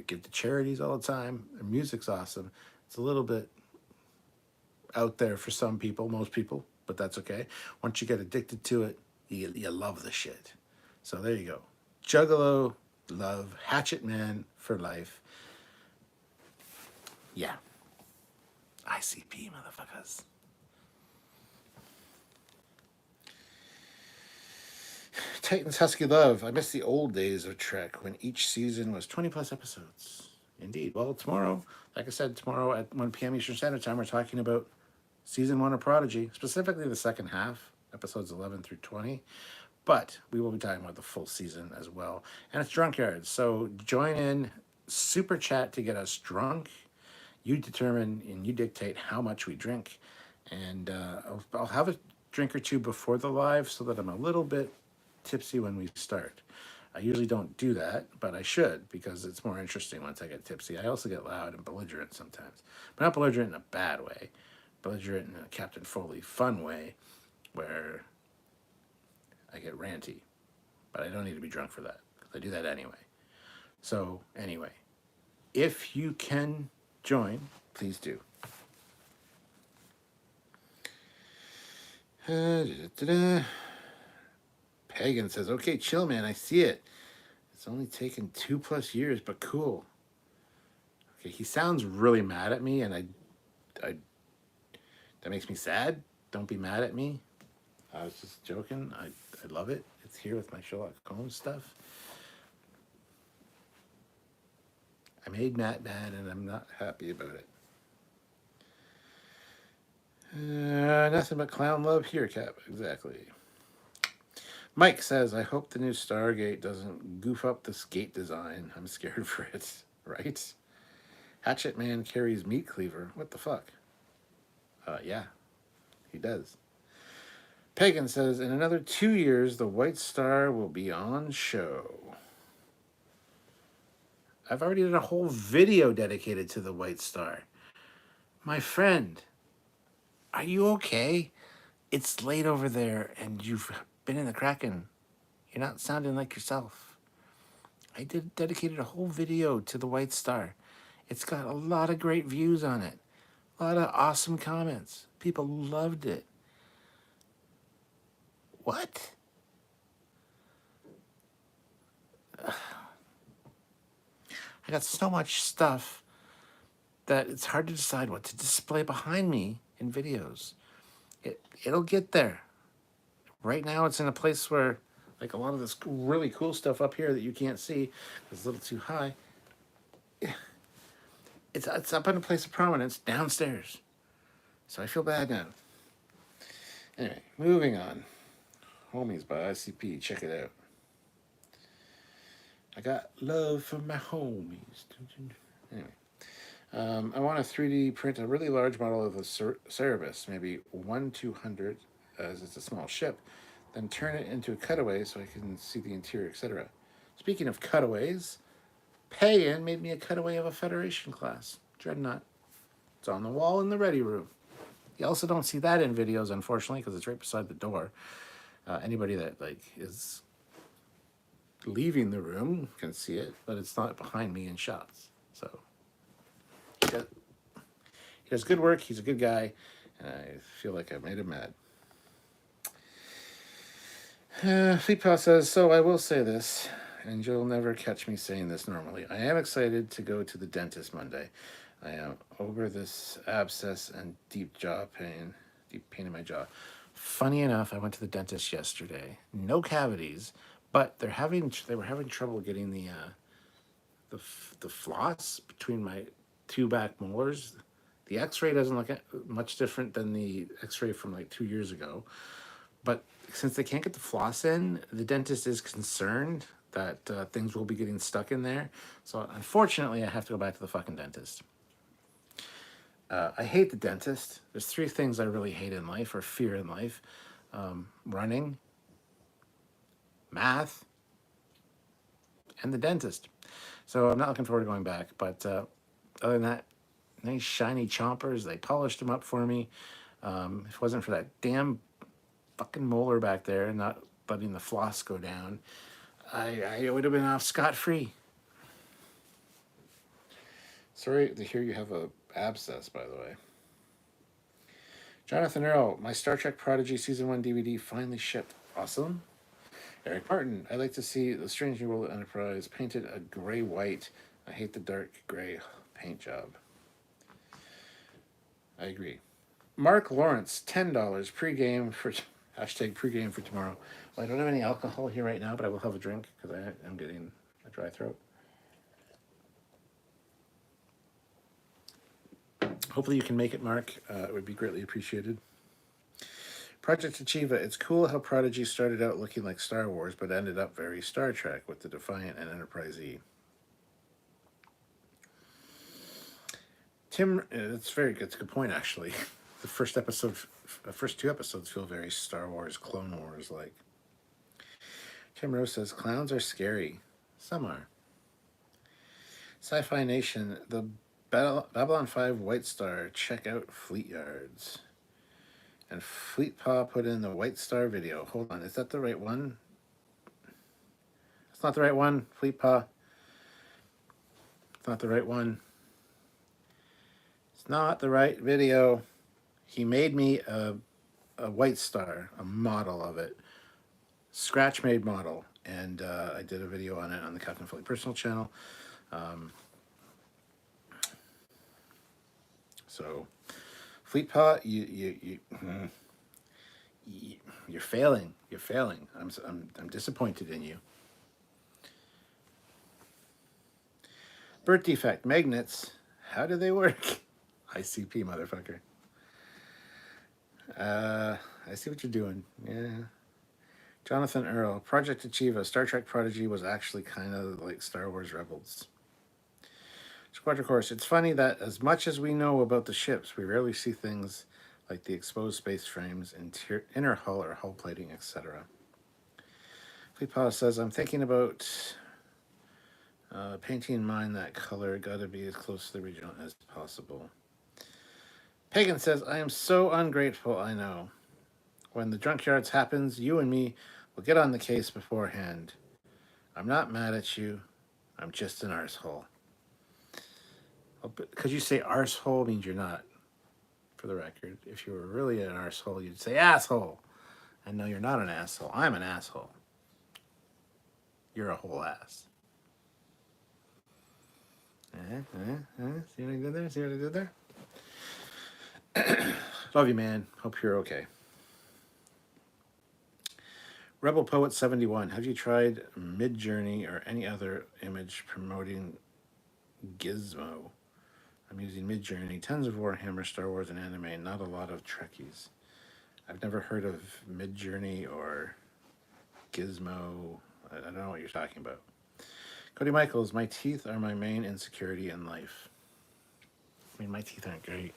give to charities all the time. Their music's awesome. It's a little bit out there for some people, most people, but that's okay. Once you get addicted to it, you love the shit. So there you go. Juggalo, love, Hatchet Man for life. Yeah. ICP, motherfuckers. Titans Husky Love. I miss the old days of Trek when each season was 20 plus episodes. Indeed. Well, tomorrow, like I said, tomorrow at 1 p.m. Eastern Standard Time, we're talking about season 1 of Prodigy, specifically the second half, episodes 11 through 20. But we will be talking about the full season as well. And it's Drunkyards. So join in, super chat to get us drunk. You determine and you dictate how much we drink. And I'll have a drink or two before the live so that I'm a little bit tipsy when we start. I usually don't do that, but I should because it's more interesting once I get tipsy. I also get loud and belligerent sometimes. But not belligerent in a bad way. Belligerent in a Captain Foley fun way where I get ranty. But I don't need to be drunk for that because I do that anyway. So anyway, if you can join, please do. Pagan says, okay, chill, man. I see it. It's only taken 2+ years, but cool. Okay, he sounds really mad at me, and I that makes me sad. Don't be mad at me. I was just joking. I love it. It's here with my Sherlock Holmes stuff. I made Matt mad, and I'm not happy about it. Nothing but clown love here, Cap. Exactly. Mike says, I hope the new Stargate doesn't goof up the skate design. I'm scared for it. Right? Hatchet Man carries meat cleaver. What the fuck? Yeah, he does. Pagan says, in another 2 years, the White Star will be on show. I've already done a whole video dedicated to the White Star. My friend, are you okay? It's late over there, and you've been in the Kraken. You're not sounding like yourself. I dedicated a whole video to the White Star. It's got a lot of great views on it. A lot of awesome comments. People loved it. What? I got so much stuff that it's hard to decide what to display behind me in videos. It'll get there. Right now it's in a place where, like a lot of this really cool stuff up here that you can't see, it's a little too high. It's up in a place of prominence downstairs. So I feel bad now. Anyway, moving on. Homies by ICP, check it out. I got love for my homies. Anyway, I want to 3D print a really large model of the Cerebus, maybe 1/200, as it's a small ship, then turn it into a cutaway so I can see the interior, etc. Speaking of cutaways, Payan made me a cutaway of a Federation class Dreadnought. It's on the wall in the ready room. You also don't see that in videos, unfortunately, because it's right beside the door. Anybody that like is leaving the room can see it, but it's not behind me in shots. So he does, he does good work. He's a good guy, and I feel like I made him mad. Fleet Paw says, so I will say this, and you'll never catch me saying this normally. I am excited to go to the dentist Monday. I am over this abscess and deep pain in my jaw. Funny enough, I went to the dentist yesterday. No cavities, but they were having trouble getting the floss between my two back molars. The X-ray doesn't look much different than the X-ray from like 2 years ago, but since they can't get the floss in, the dentist is concerned that things will be getting stuck in there. So unfortunately, I have to go back to the fucking dentist. I hate the dentist. There's 3 things I really hate in life, or fear in life: running, math, and the dentist. So I'm not looking forward to going back. But other than that, nice shiny chompers. They polished them up for me. If it wasn't for that damn fucking molar back there and not letting the floss go down, I would have been off scot-free. Sorry to hear you have a abscess, by the way. Jonathan Earl, my Star Trek Prodigy Season 1 DVD finally shipped. Awesome. Eric Martin, I like to see the Strange New World of Enterprise painted a gray-white. I hate the dark gray paint job. I agree. Mark Lawrence, $10 pregame for hashtag pregame for tomorrow. Well, I don't have any alcohol here right now, but I will have a drink because I am getting a dry throat. Hopefully you can make it, Mark. It would be greatly appreciated. Project Achieva, it's cool how Prodigy started out looking like Star Wars, but ended up very Star Trek with the Defiant and Enterprise E. Tim, it's very good. It's a good point, actually. The first 2 episodes feel very Star Wars, Clone Wars like. Tim Rose says, clowns are scary. Some are. Sci-Fi Nation, the Babylon 5 White Star, check out Trekyards. And Fleet Paw put in the White Star video. Hold on, is that the right one? It's not the right one, Fleet Paw. It's not the right one. It's not the right video. He made me a White Star, a model of it. Scratch-made model. And I did a video on it on the Captain Foley personal channel. So, Fleet Paw, you're failing. You're failing. I'm disappointed in you. Birth defect magnets. How do they work? ICP, motherfucker. I see what you're doing. Yeah. Jonathan Earl, Project Achieva, Star Trek Prodigy was actually kind of like Star Wars Rebels. Squadron Course, it's funny that as much as we know about the ships, we rarely see things like the exposed space frames, inner hull or hull plating, etc. Fleetpaw says, I'm thinking about painting mine that color. Gotta be as close to the original as possible. Pagan says, I am so ungrateful, I know. When the Junkyards happens, you and me will get on the case beforehand. I'm not mad at you. I'm just an arsehole. Because you say arsehole means you're not, for the record. If you were really an arsehole, you'd say asshole. And no, you're not an asshole. I'm an asshole. You're a whole ass. See what I did there? See what I did there? Love you, man. Hope you're okay. Rebel Poet 71. Have you tried Midjourney or any other image promoting Gizmo? I'm using Midjourney. Tons of Warhammer, Star Wars, and anime. Not a lot of Trekkies. I've never heard of Midjourney or Gizmo. I don't know what you're talking about. Cody Michaels, my teeth are my main insecurity in life. I mean, my teeth aren't great.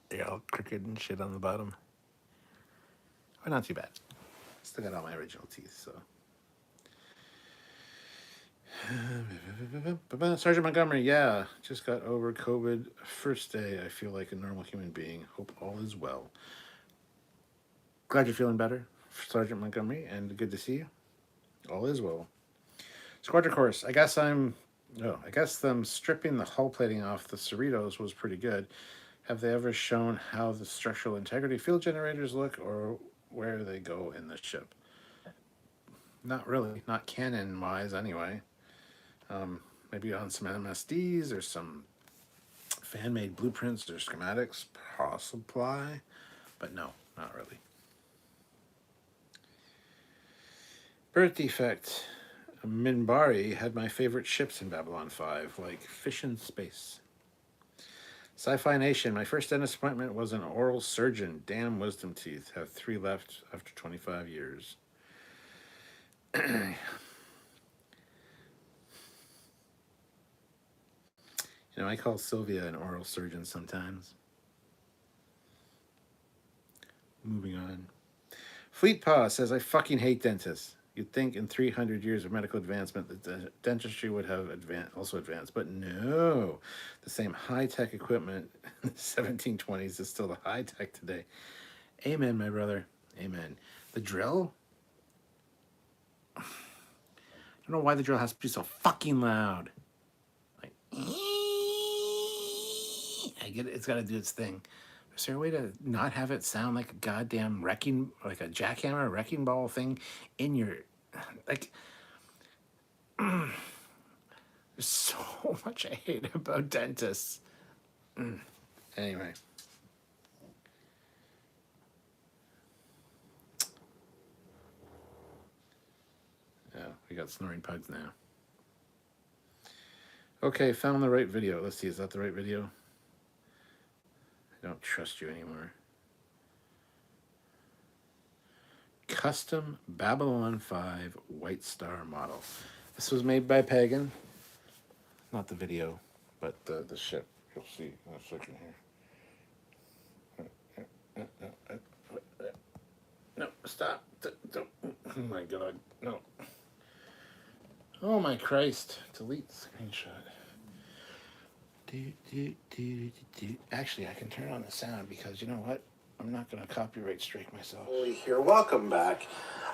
They're all crooked and shit on the bottom. But not too bad. Still got all my original teeth, so. Sergeant Montgomery, yeah, just got over COVID. First day, I feel like a normal human being. Hope all is well. Glad you're feeling better, Sergeant Montgomery, and good to see you. All is well. Squadron course. I guess them stripping the hull plating off the Cerritos was pretty good. Have they ever shown how the structural integrity field generators look, or where they go in the ship? Not really. Not canon wise, anyway. Maybe on some MSDs or some fan made blueprints or schematics, possibly, but no, not really. Birth defect. Minbari had my favorite ships in Babylon 5, like Fish in Space. Sci-Fi Nation, my first dentist appointment was an oral surgeon. Damn wisdom teeth. Have 3 left after 25 years. I call Sylvia an oral surgeon sometimes. Moving on. Fleet Paw says, I fucking hate dentists. You'd think in 300 years of medical advancement that the dentistry would have also advanced, but no. The same high-tech equipment in the 1720s is still the high-tech today. Amen, my brother. Amen. The drill? I don't know why the drill has to be so fucking loud. Like, I get it. It's got to do its thing. Is there a way to not have it sound like a goddamn like a jackhammer, wrecking ball thing in your, like, there's so much I hate about dentists. Anyway. Yeah, we got snoring pugs now. Okay, found the right video. Let's see, is that the right video? I don't trust you anymore. Custom Babylon 5 White Star model. This was made by Pagan. Not the video, but the ship. You'll see in a second here. No, stop. Don't. Oh my god, no. Oh my Christ. Delete screenshot. Actually, I can turn on the sound because you know what? I'm not going to copyright strike myself. Foley here. Welcome back.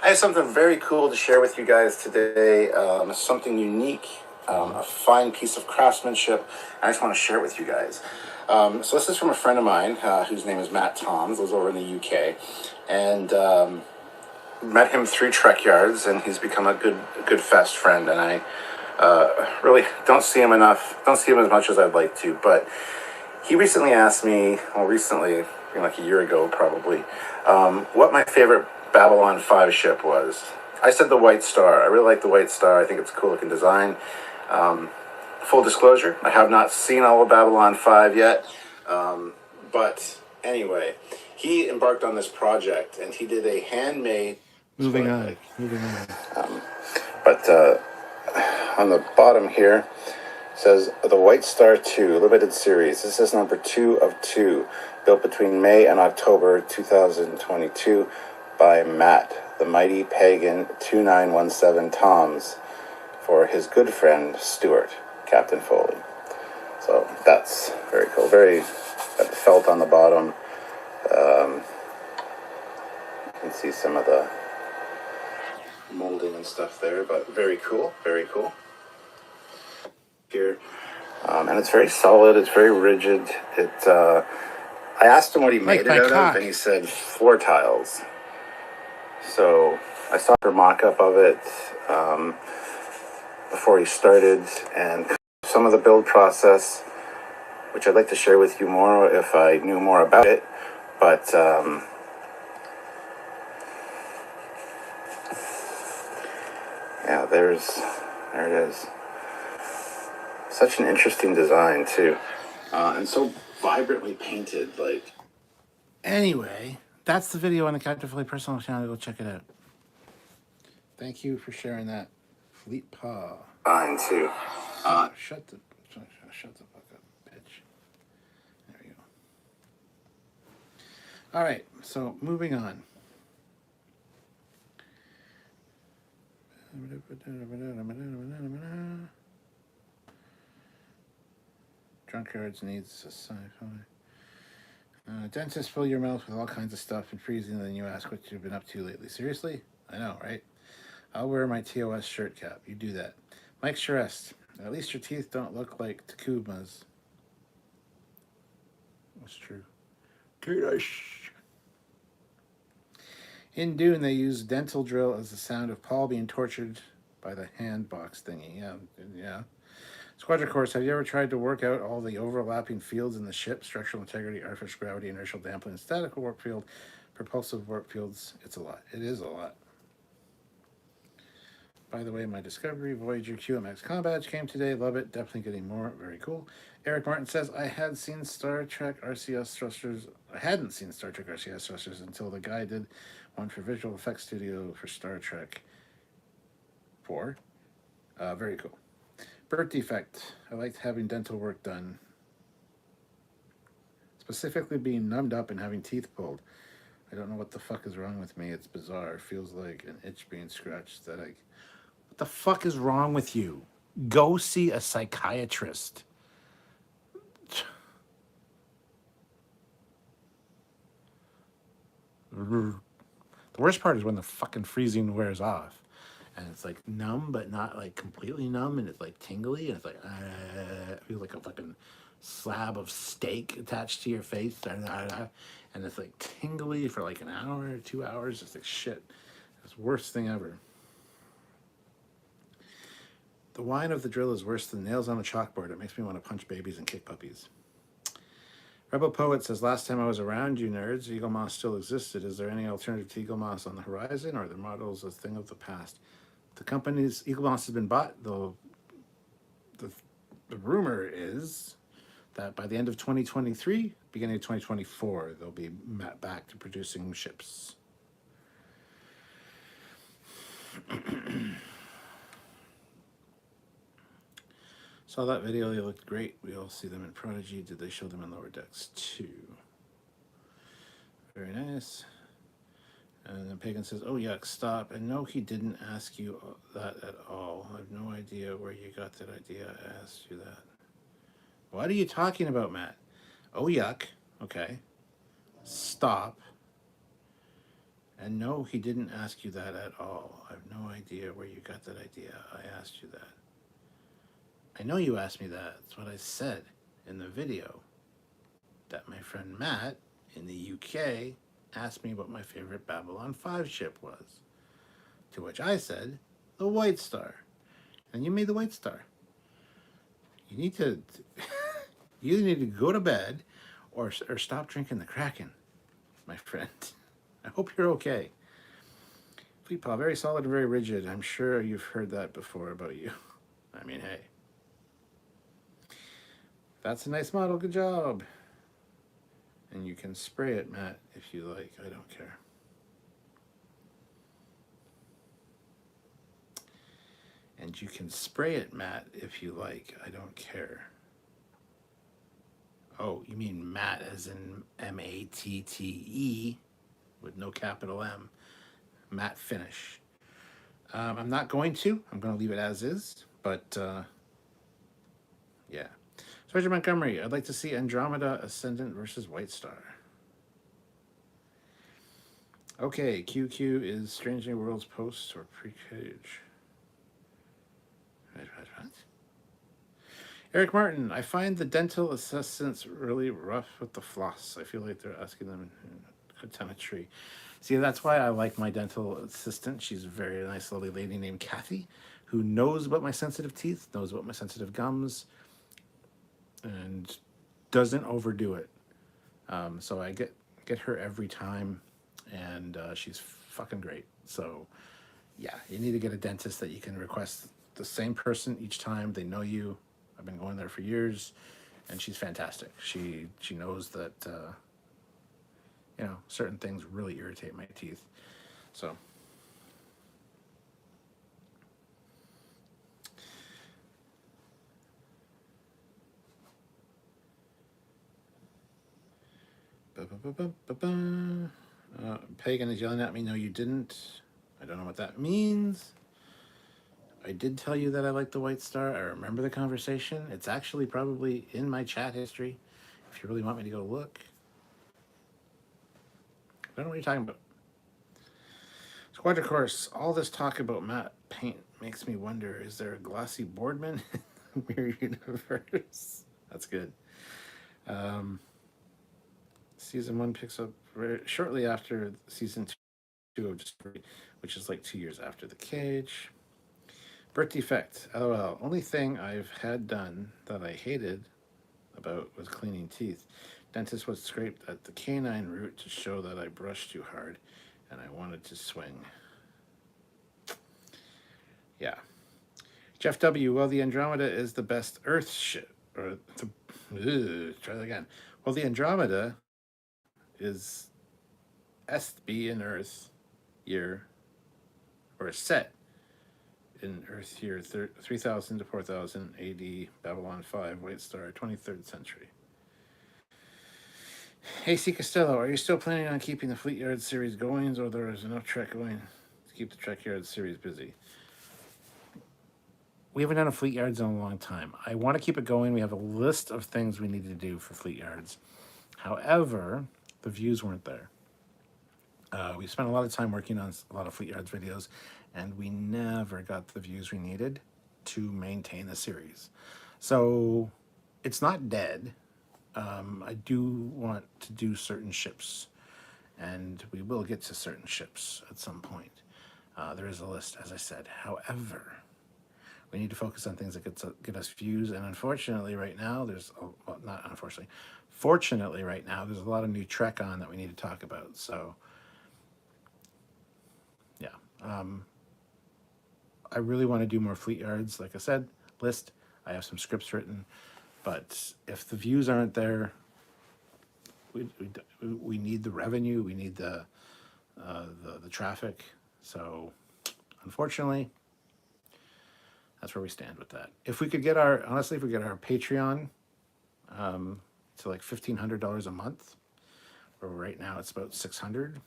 I have something very cool to share with you guys today. Something unique, a fine piece of craftsmanship. I just want to share it with you guys. So this is from a friend of mine whose name is Matt Toms, lives over in the UK, and met him through Trekyards, and he's become a good fast friend. And I really don't see him enough. Don't see him as much as I'd like to. But he recently asked me, like a year ago probably, what my favorite Babylon 5 ship was. I said the White Star. I really like the White Star. I think it's a cool looking design. Full disclosure, I have not seen all of Babylon 5 yet. But anyway, he embarked on this project and he did a handmade... Moving on. But on the bottom here says the White Star 2 limited series. This is number 2 of 2, built between May and October 2022 by Matt, the mighty pagan 2917 Toms, for his good friend Stuart, Captain Foley. So that's very cool. Got the felt on the bottom. You can see some of the molding and stuff there, but very cool. Here, and it's very solid. It's very rigid. I asked him what he made it out of, and he said floor tiles. So I saw a mock-up of it before he started, and some of the build process, which I'd like to share with you more if I knew more about it. But yeah, there it is. Such an interesting design too, and so vibrantly painted. Anyway, that's the video on the Captain Foley personal channel. Go check it out. Thank you for sharing that, Fleet Paw. Fine too. Shut the fuck up, bitch. There we go. All right, so moving on. Drunkards needs a sci-fi. Dentist fill your mouth with all kinds of stuff and freezing, and then you ask what you've been up to lately. Seriously? I know, right? I'll wear my TOS shirt cap. You do that. Mike Charest. At least your teeth don't look like Takuma's. That's true. In Dune, they use dental drill as the sound of Paul being tortured by the hand box thingy. Yeah. Squadron Course, have you ever tried to work out all the overlapping fields in the ship? Structural integrity, artificial gravity, inertial damping, statical warp field, propulsive warp fields. It's a lot. It is a lot. By the way, my Discovery Voyager QMX com badge came today. Love it. Definitely getting more. Very cool. Eric Martin says, I hadn't seen Star Trek RCS thrusters until the guy did one for Visual Effects Studio for Star Trek 4. Very cool. Birth defect. I liked having dental work done. Specifically being numbed up and having teeth pulled. I don't know what the fuck is wrong with me. It's bizarre. Feels like an itch being scratched that I... What the fuck is wrong with you? Go see a psychiatrist. The worst part is when the fucking freezing wears off. And it's like numb, but not like completely numb. And it's like tingly. And it's like, it feels like a fucking slab of steak attached to your face. And it's like tingly for like an hour or 2 hours. It's like shit. It's the worst thing ever. The whine of the drill is worse than nails on a chalkboard. It makes me want to punch babies and kick puppies. Rebel Poet says, last time I was around you nerds, Eagle Moss still existed. Is there any alternative to Eagle Moss on the horizon, or are the models a thing of the past? The company's Eagle Moss has been bought. The rumor is that by the end of 2023, beginning of 2024, they'll be back to producing ships. Saw that video, they looked great. We all see them in Prodigy. Did they show them in Lower Decks too? Very nice. And then Pagan says, oh yuck, stop. And no, he didn't ask you that at all. I have no idea where you got that idea. I asked you that. What are you talking about, Matt? Oh yuck. Okay. Stop. And no, he didn't ask you that at all. I have no idea where you got that idea. I asked you that. I know you asked me that. That's what I said in the video. That my friend Matt in the UK asked me what my favorite Babylon 5 ship was. To which I said, the White Star. And you made the White Star. You need to you either need to go to bed or stop drinking the Kraken, my friend. I hope you're okay. Fleet Paw, very solid and very rigid. I'm sure you've heard that before about you. I mean, hey. That's a nice model. Good job. And you can spray it, Matt, if you like. I don't care. And you can spray it, Matt, if you like. I don't care. Oh, you mean Matt as in M-A-T-T-E with no capital M. Matte finish. I'm not going to. I'm going to leave it as is. But, yeah. Sergeant Montgomery, I'd like to see Andromeda Ascendant versus White Star. Okay, QQ is Strange New Worlds post or pre-cage. What? Eric Martin, I find the dental assistants really rough with the floss. I feel like they're asking them in cotometry. See, that's why I like my dental assistant. She's a very nice, lovely lady named Kathy, who knows about my sensitive teeth, knows about my sensitive gums, and doesn't overdo it. So I get her every time, and she's fucking great. So yeah, you need to get a dentist that you can request the same person each time. They know you. I've been going there for years, and she's fantastic. She knows that certain things really irritate my teeth. So Pagan is yelling at me. No, you didn't. I don't know what that means. I did tell you that I like the White Star. I remember the conversation. It's actually probably in my chat history. If you really want me to go look. I don't know what you're talking about. Squadra Course, all this talk about matte paint makes me wonder, is there a glossy Boardman in the Mirror Universe? That's good. Season 1 picks up shortly after season 2 of Discovery, which is like 2 years after The Cage. Birth defect, LOL. Only thing I've had done that I hated about was cleaning teeth. Dentist was scraped at the canine root to show that I brushed too hard and I wanted to swing. Yeah. Jeff W. Well, the Andromeda is the best Earth ship. Or try that again. Well, the Andromeda is SB in Earth year, or set in Earth year 3000 to 4000 AD, Babylon 5, White Star, 23rd century. Hey, C. Costello, are you still planning on keeping the Trekyards series going, or there is enough Trek going to keep the Trekyards series busy? We haven't done a Trekyards in a long time. I want to keep it going. We have a list of things we need to do for Trekyards. However, the views weren't there. We spent a lot of time working on a lot of Trekyards videos, and we never got the views we needed to maintain the series. So it's not dead. I do want to do certain ships, and we will get to certain ships at some point. There is a list, as I said. However, we need to focus on things that get us views, and unfortunately right now, fortunately right now, there's a lot of new Trek on that we need to talk about, so yeah. I really want to do more Trekyards, like I said, list. I have some scripts written, but if the views aren't there, we need the revenue, we need the traffic, so unfortunately, that's where we stand with that. If we could get our Patreon to like $1,500 a month, or right now it's about $600.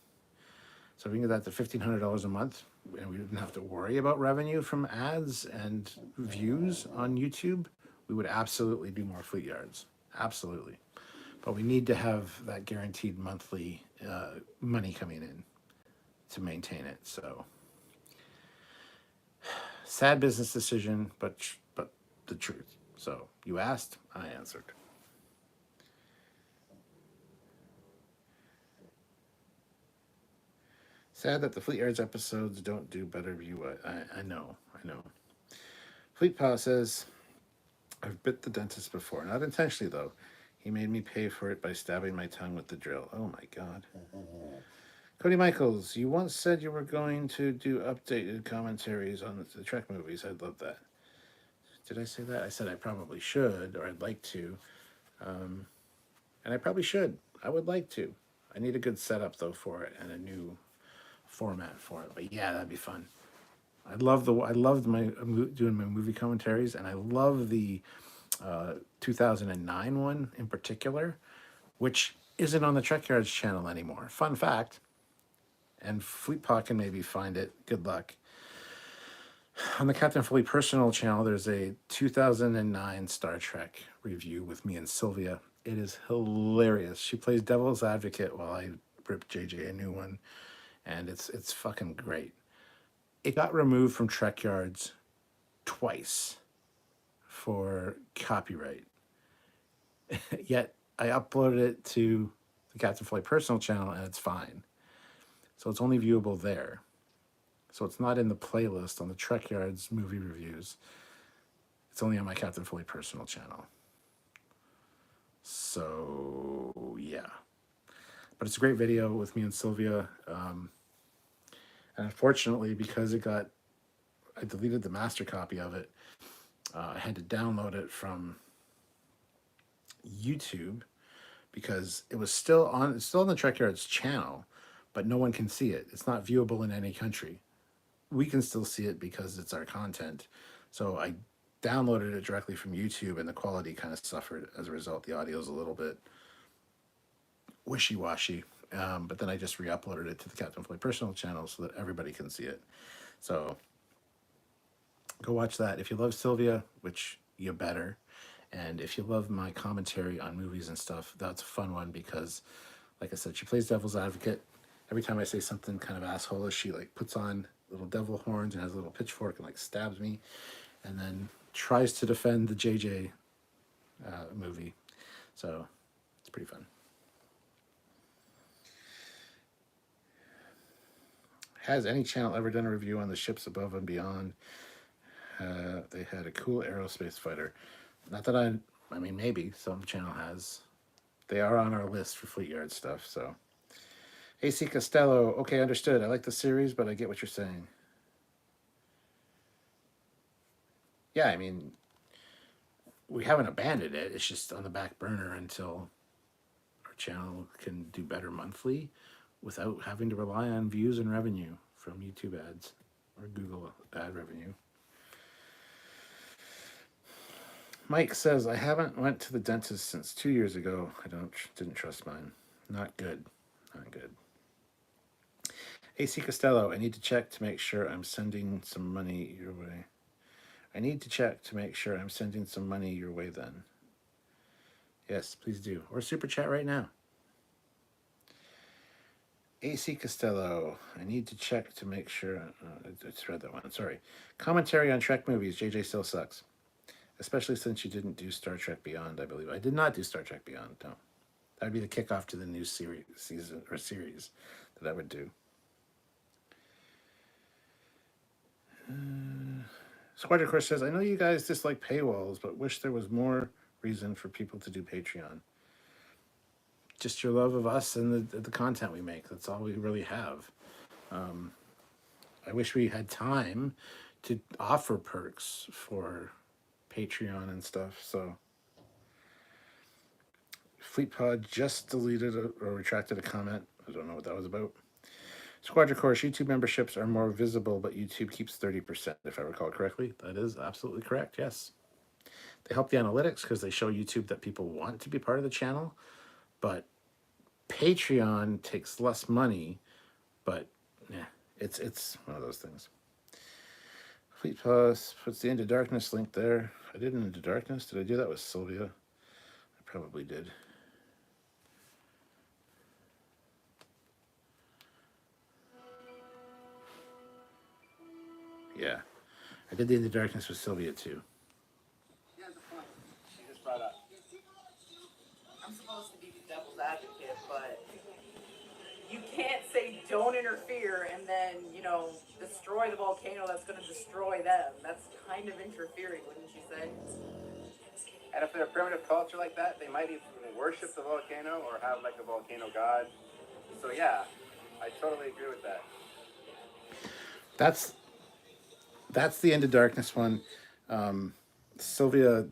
So if we can get that to $1,500 a month, and we didn't have to worry about revenue from ads and views on YouTube, we would absolutely do more Trekyards. Absolutely. But we need to have that guaranteed monthly money coming in to maintain it. So sad business decision, but the truth. So you asked, I answered. Sad that the Trekyards episodes don't do better view. I know. Fleet Pal says, I've bit the dentist before. Not intentionally, though. He made me pay for it by stabbing my tongue with the drill. Oh, my God. Cody Michaels, you once said you were going to do updated commentaries on the Trek movies. I'd love that. Did I say that? I said I probably should, or I'd like to. And I probably should. I would like to. I need a good setup, though, for it, and a new format for it. But yeah, that'd be fun. I loved doing my movie commentaries, and I love the 2009 one in particular, which isn't on the Trekyards channel anymore. Fun fact, and Fleetpaw can maybe find it. Good luck. On the Captain Foley personal channel, there's a 2009 Star Trek review with me and Sylvia. It is hilarious. She plays devil's advocate while I rip JJ a new one, and it's fucking great. It got removed from Trekyards twice for copyright. Yet I uploaded it to the Captain Foley personal channel and it's fine. So it's only viewable there. So it's not in the playlist on the Trekyards movie reviews. It's only on my Captain Foley personal channel. So yeah. But it's a great video with me and Sylvia. And unfortunately, because I deleted the master copy of it, I had to download it from YouTube because it's still on the Trekyards channel, but no one can see it. It's not viewable in any country. We can still see it because it's our content. So I downloaded it directly from YouTube, and the quality kind of suffered as a result. The audio is a little bit wishy-washy, but then I just re-uploaded it to the Captain Foley personal channel so that everybody can see it. So Go watch that. If you love Sylvia, which you better, and if you love my commentary on movies and stuff, that's a fun one because, like I said, she plays devil's advocate. Every time I say something kind of asshole, she like puts on little devil horns and has a little pitchfork and like stabs me, and then tries to defend the JJ movie. So it's pretty fun. Has any channel ever done a review on the ships above and beyond? They had a cool aerospace fighter. Not that I mean, maybe some channel has. They are on our list for Fleet Yard stuff, so. AC Costello, okay, understood. I like the series, but I get what you're saying. Yeah, I mean, we haven't abandoned it. It's just on the back burner until our channel can do better monthly without having to rely on views and revenue from YouTube ads or Google ad revenue. Mike says, I haven't went to the dentist since 2 years ago. Didn't trust mine. Not good. Not good. AC Costello, I need to check to make sure I'm sending some money your way. I need to check to make sure I'm sending some money your way then. Yes, please do. Or super chat right now. AC Costello, I need to check to make sure. I just read that one. Sorry. Commentary on Trek movies. JJ still sucks. Especially since you didn't do Star Trek Beyond, I believe. I did not do Star Trek Beyond, no. That would be the kickoff to the new series that I would do. Squadron Course says, I know you guys dislike paywalls, but wish there was more reason for people to do Patreon. Just your love of us and the content we make. That's all we really have. I wish we had time to offer perks for Patreon and stuff. So FleetPod just deleted or retracted a comment. I don't know what that was about. Squadron Course, YouTube memberships are more visible, but YouTube keeps 30%, if I recall correctly. That is absolutely correct, yes. They help the analytics because they show YouTube that people want to be part of the channel, but Patreon takes less money, but yeah, it's one of those things. Fleet Plus puts the Into Darkness link there. I did an Into Darkness. Did I do that with Sylvia? I probably did. Yeah. I did the Into Darkness with Sylvia too. She has a point. She just brought up. I'm supposed to be the devil's advocate, but you can't say don't interfere and then, destroy the volcano that's going to destroy them. That's kind of interfering, wouldn't you say? And if they're a primitive culture like that, they might even worship the volcano or have like a volcano god. So yeah, I totally agree with that. That's the Into Darkness one. Sylvia,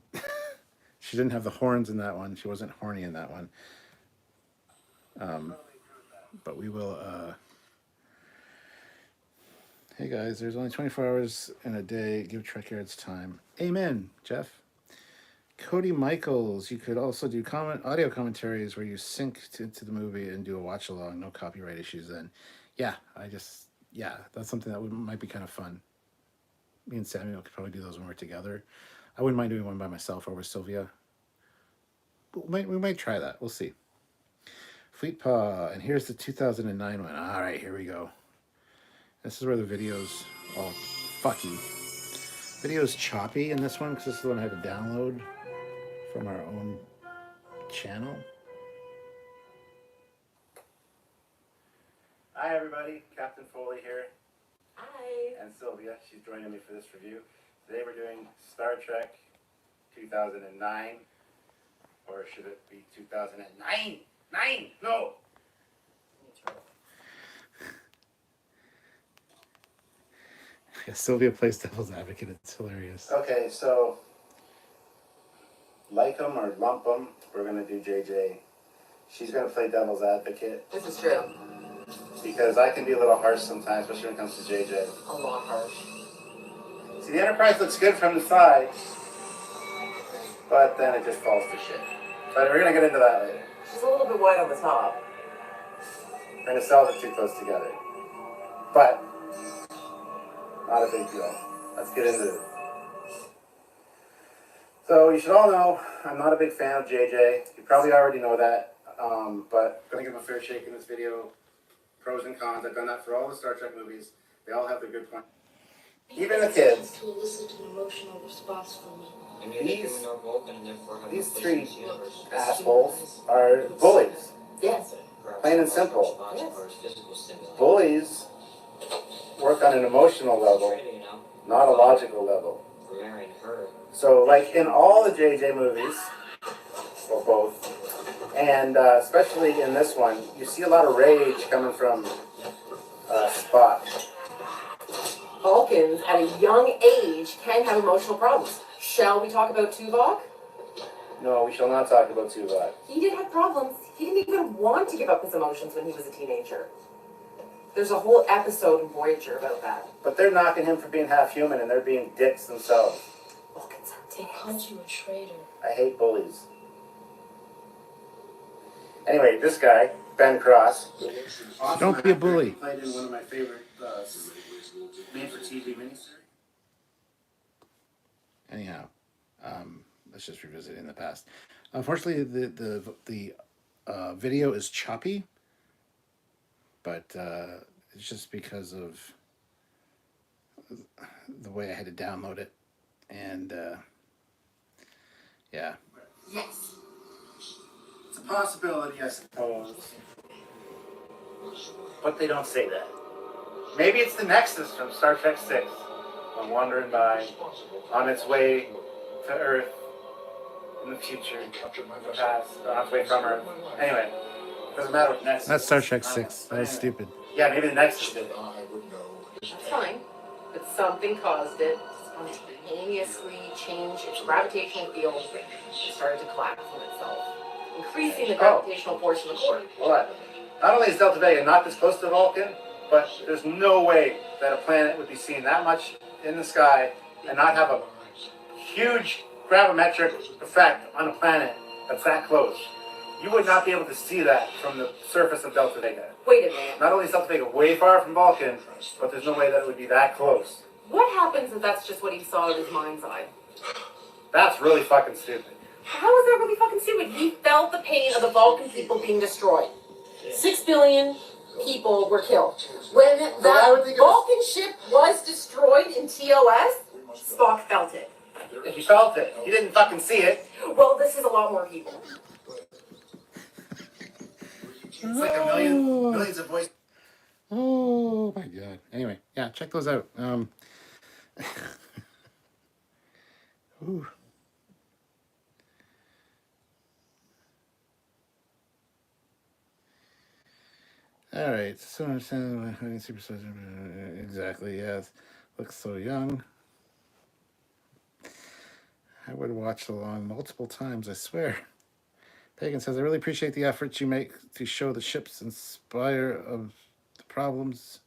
she didn't have the horns in that one. She wasn't horny in that one. But we will. Hey guys, there's only 24 hours in a day. Give Trekyards time. Amen, Jeff. Cody Michaels, you could also do audio commentaries where you sync to the movie and do a watch along. No copyright issues then. Yeah, that's something that might be kind of fun. Me and Samuel could probably do those when we're together. I wouldn't mind doing one by myself or with Sylvia. But we might try that. We'll see. Fleet Paw, and here's the 2009 one. All right, here we go. This is where the video's all fucky. Video's choppy in this one because this is the one I had to download from our own channel. Hi everybody, Captain Foley here. Hi. And Sylvia, she's joining me for this review. Today we're doing Star Trek 2009, or should it be 2009? No! Yeah, Sylvia plays devil's advocate. It's hilarious. Okay, so like them or lump them, we're going to do JJ. She's going to play devil's advocate. This is true. Because I can be a little harsh sometimes, especially when it comes to JJ. A lot harsh. See, the Enterprise looks good from the side, but then it just falls to shit. But we're going to get into that later. She's a little bit white on the top. We're going to sell it too close together. But not a big deal. Let's get into So you should all know I'm not a big fan of JJ. You probably already know that, but I'm gonna give him a fair shake in this video. Pros and cons. I've done that for all the Star Trek movies. They all have their good points. Even the kids. To elicit an emotional response from me. These three assholes are bullies. Yes. Plain and simple. Yes. Bullies work on an emotional level, not a logical level. So, like in all the JJ movies, or both, and especially in this one, you see a lot of rage coming from Spock. Vulcans at a young age can have emotional problems. Shall we talk about Tuvok? No, we shall not talk about Tuvok. He did have problems. He didn't even want to give up his emotions when he was a teenager. There's a whole episode in Voyager about that. But they're knocking him for being half human, and they're being dicks themselves. Vulcans are They called dicks. you a traitor. I hate bullies. Anyway, this guy, Ben Cross. Don't be a bully. He played in one of my favorite made-for-TV miniseries. Anyhow, let's just revisit in the past. Unfortunately, the video is choppy, but it's just because of the way I had to download it, and yeah. Yes. It's a possibility, I suppose. But they don't say that. Maybe it's the Nexus from Star Trek 6. I'm wandering by, on its way to Earth in the future, the past, or on its way from Earth. Anyway, doesn't matter what Nexus. That's Star Trek 6. That was stupid. Yeah, maybe the Nexus did it. That's fine. But something caused it to spontaneously change its gravitational field and started to collapse on itself, increasing the gravitational force of the core. Hold on. Not only is Delta Vega not this close to Vulcan, but there's no way that a planet would be seen that much in the sky and not have a huge gravimetric effect on a planet that's that close. You would not be able to see that from the surface of Delta Vega. Wait a minute. Not only is Delta Vega way far from Vulcan, but there's no way that it would be that close. What happens if that's just what he saw in his mind's eye? That's really fucking stupid. How is that really fucking stupid? He felt the pain of the Vulcan people being destroyed. 6 billion people were killed. When I that would think it Vulcan ship was destroyed in TOS, Spock felt it. He felt it. He didn't fucking see it. Well, this is a lot more people. It's like millions of voices. Oh my god. Anyway, yeah, check those out. Ooh. All right, so understand exactly. Yes, looks so young. I would watch along multiple times. I swear. Pagan says, "I really appreciate the efforts you make to show the ships in spite of the problems.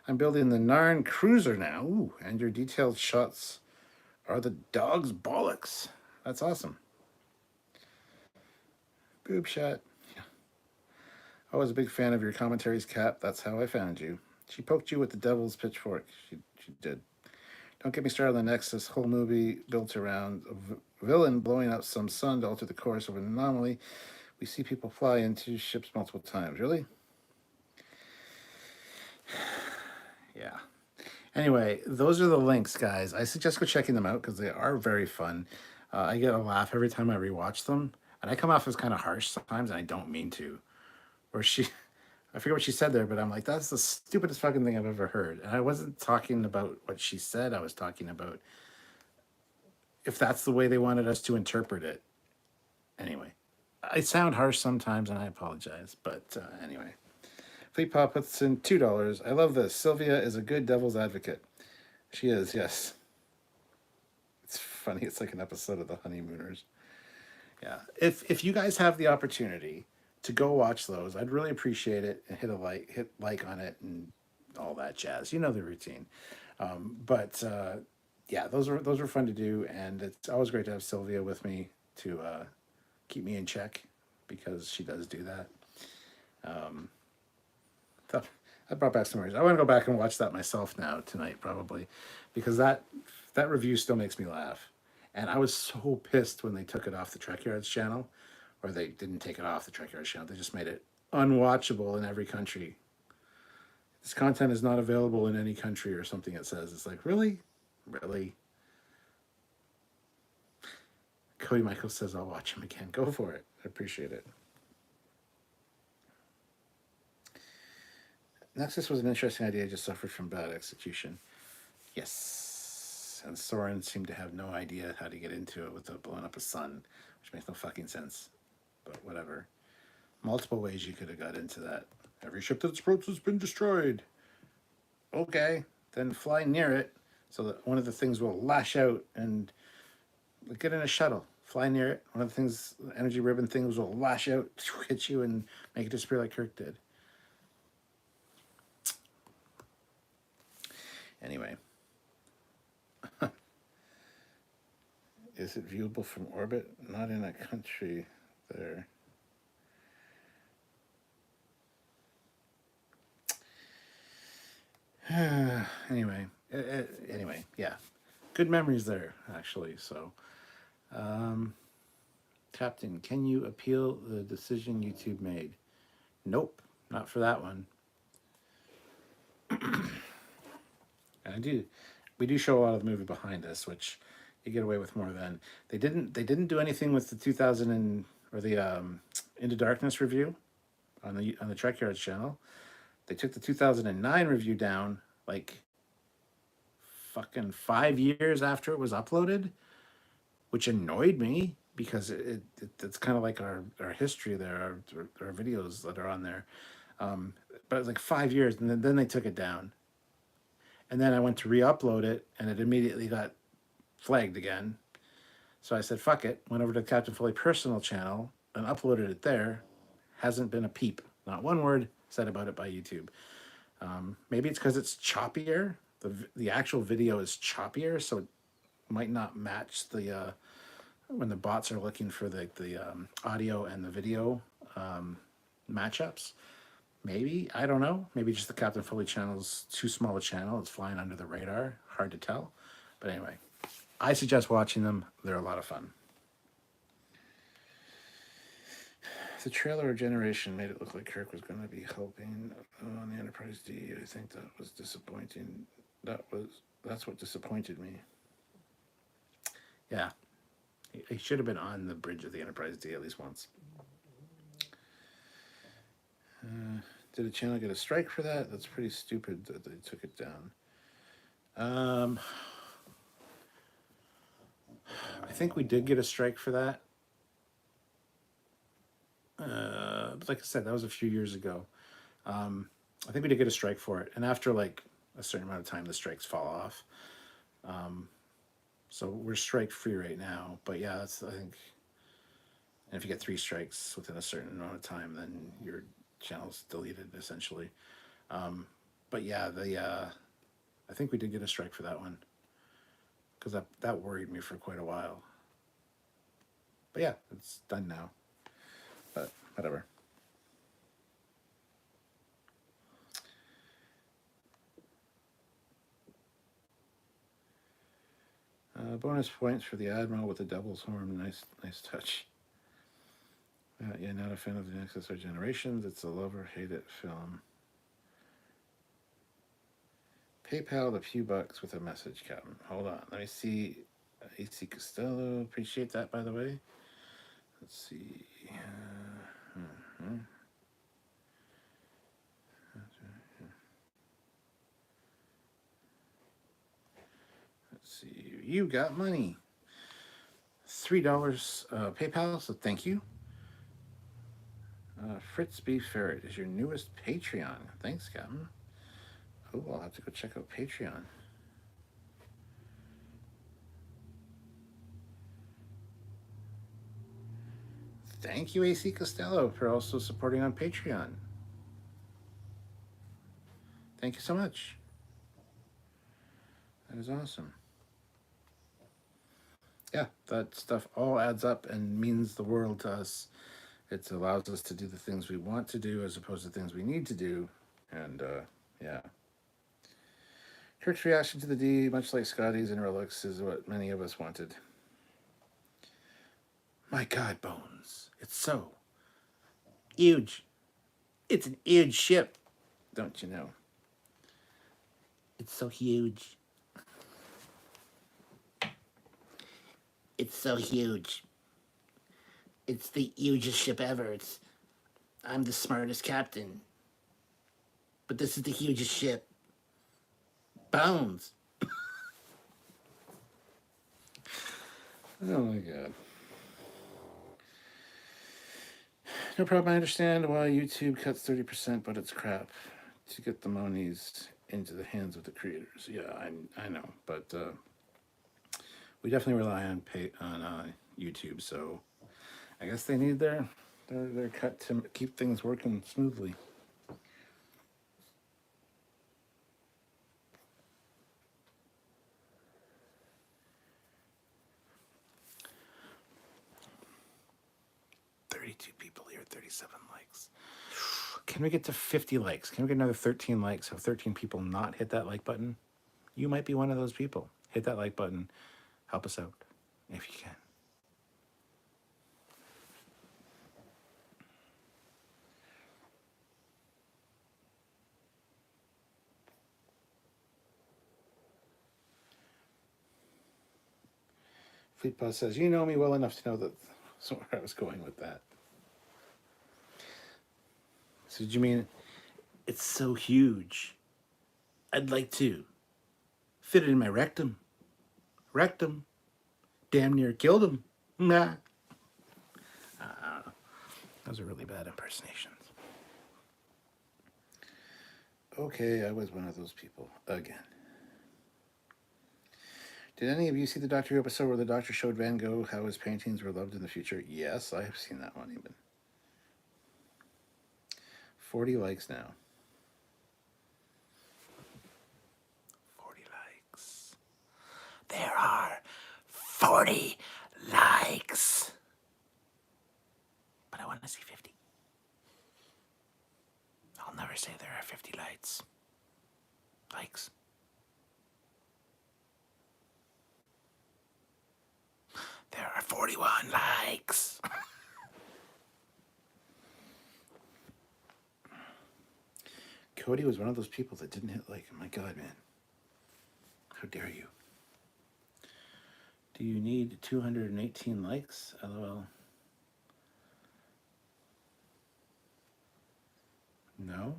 I'm building the Narn cruiser now. Ooh, and your detailed shots are the dog's bollocks. That's awesome. Boob shot. I was a big fan of your commentaries, Cap. That's how I found you. She poked you with the devil's pitchfork. She did. Don't get me started on the Nexus. Whole movie built around a villain blowing up some sun to alter the course of an anomaly. We see people fly into ships multiple times. Really? Yeah. Anyway, those are the links, guys. I suggest go checking them out because they are very fun. I get a laugh every time I rewatch them. And I come off as kind of harsh sometimes, and I don't mean to. Or I forget what she said there, but I'm like, that's the stupidest fucking thing I've ever heard. And I wasn't talking about what she said. I was talking about if that's the way they wanted us to interpret it. Anyway, I sound harsh sometimes, and I apologize. But anyway, Fleet Pop puts in $2. I love this. Sylvia is a good devil's advocate. She is, yes. It's funny. It's like an episode of The Honeymooners. Yeah. If you guys have the opportunity to go watch those, I'd really appreciate it, and hit like on it and all that jazz. You know the routine. But yeah, those were fun to do, and it's always great to have Sylvia with me to keep me in check because she does do that. That brought back some memories. I want to go back and watch that myself now tonight probably because that review still makes me laugh. And I was so pissed when they took it off the Trekyards channel, or they didn't take it off the Trekyards channel. They just made it unwatchable in every country. This content is not available in any country or something. It says, it's like, really, really. Cody Michael says, I'll watch him again. Go for it. I appreciate it. Nexus was an interesting idea, just suffered from bad execution. Yes. And Soren seemed to have no idea how to get into it without blowing up a sun, which makes no fucking sense. But whatever. Multiple ways you could have got into that. Every ship that's approached has been destroyed. Okay. Then fly near it so that one of the things will lash out and get in a shuttle. Fly near it. One of the things, the energy ribbon things will lash out, hit you, and make it disappear like Kirk did. Anyway. Is it viewable from orbit? Not in a country there. Anyway, yeah. Good memories there, actually. So, Captain, can you appeal the decision YouTube made? Nope, not for that one. And we do show a lot of the movie behind us, which you get away with more than. They didn't do anything with the 2000 or the Into Darkness review on the Trekyards channel. They took the 2009 review down like fucking 5 years after it was uploaded, which annoyed me because it's kind of like our history there, our videos that are on there. But it was like 5 years, and then they took it down. And then I went to re-upload it, and it immediately got flagged again. So I said, fuck it. Went over to the Captain Foley personal channel and uploaded it there. Hasn't been a peep. Not one word said about it by YouTube. Maybe it's because it's choppier. The actual video is choppier, so it might not match the when the bots are looking for the audio and the video matchups. Maybe, I don't know. Maybe just the Captain Foley channel's too small a channel. It's flying under the radar. Hard to tell. But anyway, I suggest watching them. They're a lot of fun. The trailer of Generation made it look like Kirk was going to be helping on the Enterprise D. I think that was disappointing. That's what disappointed me. Yeah. He should have been on the bridge of the Enterprise D at least once. Did the channel get a strike for that? That's pretty stupid that they took it down. I think we did get a strike for that. But like I said, that was a few years ago. I think we did get a strike for it. And after like a certain amount of time, the strikes fall off. So we're strike free right now. But yeah, that's, I think, and if you get 3 strikes within a certain amount of time, then your channel's deleted essentially. But yeah, I think we did get a strike for that one because that worried me for quite a while. But yeah, it's done now. But whatever. Bonus points for the Admiral with the devil's horn. Nice touch. Yeah, not a fan of the Nexus or Generations. It's a love or hate it film. PayPal the few bucks with a message, Captain. Hold on. Let me see. AC Costello. Appreciate that, by the way. Let's see. Let's see. You got money. $3 PayPal, so thank you. Fritz B. Ferret is your newest Patreon. Thanks, Captain. Oh, I'll have to go check out Patreon. Thank you, AC Costello, for also supporting on Patreon. Thank you so much. That is awesome. Yeah, that stuff all adds up and means the world to us. It allows us to do the things we want to do as opposed to things we need to do. And, yeah. Kirk's reaction to the D, much like Scotty's and Relics, is what many of us wanted. My God, Bones. It's so huge. It's an huge ship. Don't you know? It's so huge. It's so huge. It's the hugest ship ever. I'm the smartest captain. But this is the hugest ship. Bones. Oh my God. No problem. I understand why YouTube cuts 30%, but it's crap to get the monies into the hands of the creators. Yeah, I know, but we definitely rely on YouTube. So I guess they need their cut to keep things working smoothly. People here, 37 likes. Can we get to 50 likes? Can we get another 13 likes? Have 13 people not hit that like button? You might be one of those people. Hit that like button. Help us out if you can. Fleet Boss says, you know me well enough to know that that's where I was going with that. So did you mean it's so huge? I'd like to fit it in my rectum. Rectum. Damn near killed him. Nah. Those are really bad impersonations. Okay, I was one of those people again. Did any of you see the Doctor Who episode where the Doctor showed Van Gogh how his paintings were loved in the future? Yes, I have seen that one even. 40 likes now. 40 likes. There are 40 likes. But I want to see 50. I'll never say there are 50 likes. Likes. There are 41 likes. Cody was one of those people that didn't hit like. My God, man. How dare you? Do you need 218 likes? LOL. No?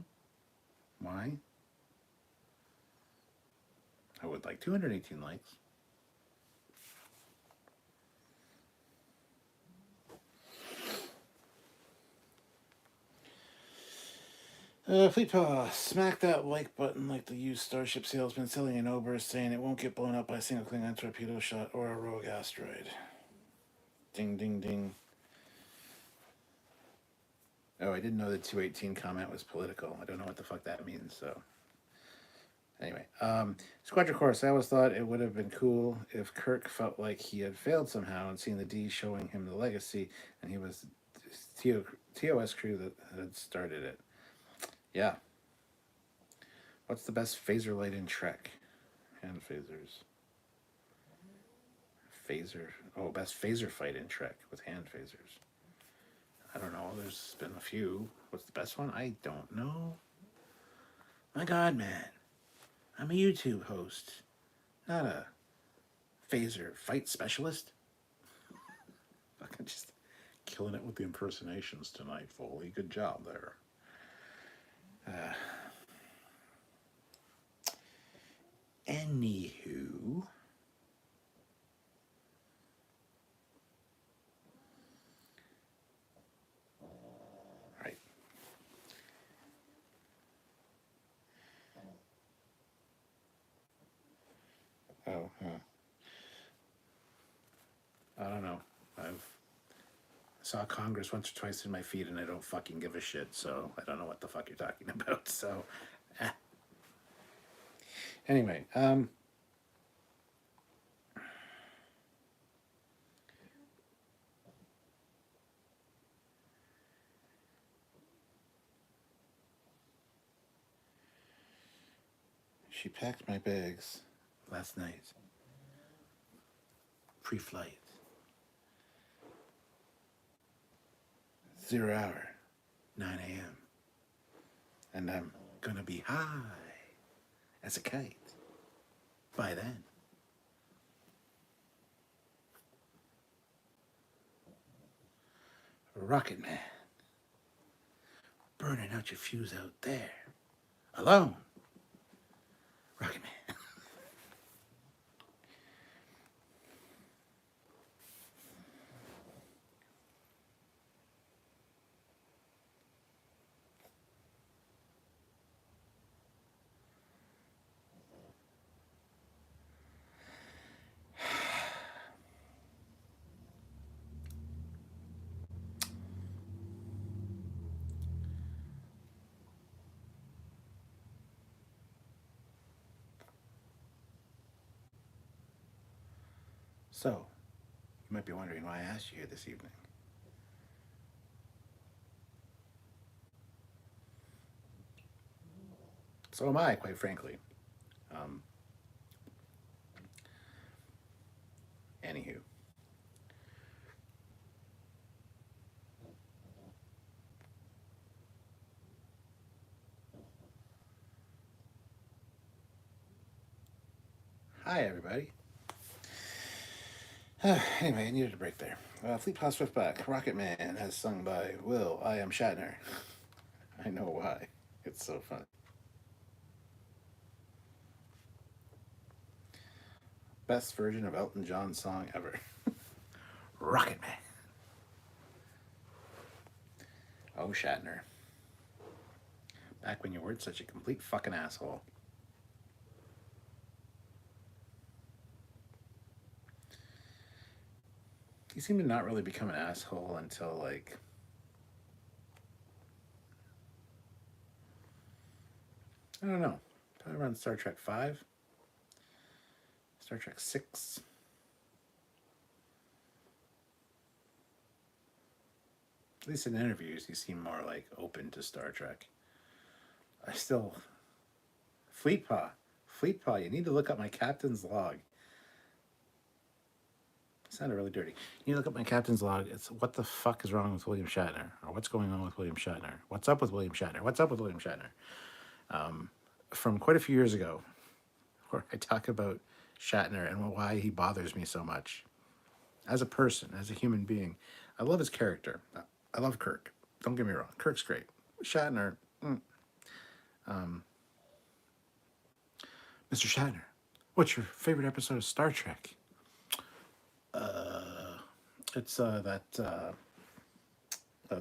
Why? I would like 218 likes. Fleet Paw, smack that like button like the used Starship salesman selling an Ober saying it won't get blown up by a single Klingon torpedo shot or a rogue asteroid. Ding, ding, ding. Oh, I didn't know the 218 comment was political. I don't know what the fuck that means, so. Anyway, Squadron Course, I always thought it would have been cool if Kirk felt like he had failed somehow and seen the D showing him the legacy, and he was TOS crew that had started it. Yeah. What's the best phaser light in Trek? Hand phasers. Phaser. Oh, best phaser fight in Trek with hand phasers. I don't know. There's been a few. What's the best one? I don't know. My God, man. I'm a YouTube host, not a phaser fight specialist. Fucking just killing it with the impersonations tonight, Foley. Good job there. Anywho. Right. Oh, huh. I don't know. I've saw Congress once or twice in my feed and I don't fucking give a shit, so I don't know what the fuck you're talking about, so anyway, she packed my bags last night, pre-flight. 0 hour, 9 a.m. And I'm gonna be high as a kite by then. Rocket Man, burning out your fuse out there, alone. Rocket Man. So, you might be wondering why I asked you here this evening. So am I, quite frankly. Anywho. Hi, everybody. Anyway, I needed a break there. Fleet Paw Swiftback, Rocket Man, as sung by Will I Am Shatner. I know why. It's so fun. Best version of Elton John's song ever. Rocket Man. Oh, Shatner. Back when you weren't such a complete fucking asshole. He seemed to not really become an asshole until, like, I don't know, probably around Star Trek 5, Star Trek 6. At least in interviews, he seemed more, like, open to Star Trek. I still... Fleet Paw, you need to look up my captain's log. It sounded really dirty. You need to look up my captain's log. It's what the fuck is wrong with William Shatner? Or what's going on with William Shatner? What's up with William Shatner? What's up with William Shatner? From quite a few years ago, where I talk about Shatner and why he bothers me so much. As a person, as a human being, I love his character. I love Kirk. Don't get me wrong. Kirk's great. Shatner, Mr. Shatner, what's your favorite episode of Star Trek? It's the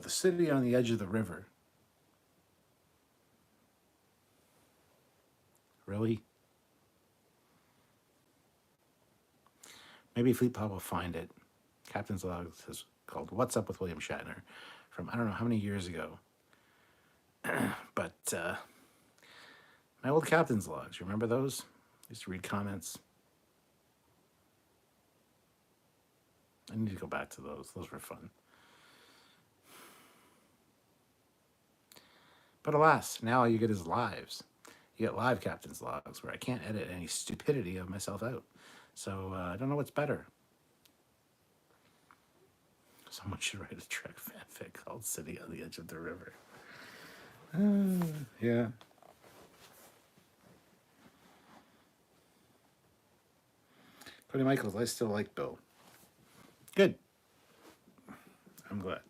city on the edge of the river. Really? Maybe Fleet Paw will find it. Captain's Log is called What's Up with William Shatner from I don't know how many years ago. But my old Captain's Logs, you remember those? I used to read comments. I need to go back to those. Those were fun. But alas, now all you get is lives. You get live Captain's Logs where I can't edit any stupidity of myself out. So I don't know what's better. Someone should write a Trek fanfic called City on the Edge of the River. Yeah. Cody Michaels, I still like Bill. Good. I'm glad.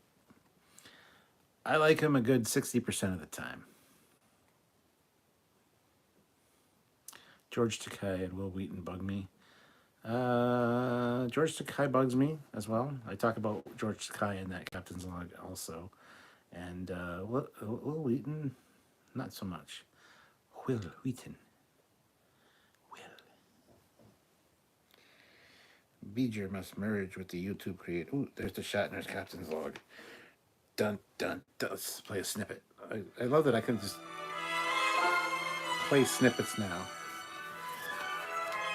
I like him a good 60% of the time. George Takei and Will Wheaton bug me. George Takei bugs me as well. I talk about George Takei in that Captain's Log also. And Will Wheaton, not so much. Will Wheaton. Beeger must merge with the YouTube creator. Ooh, there's the Shatner's Captain's Log. Dun, dun, dun. Let's play a snippet. I love that I can just play snippets now.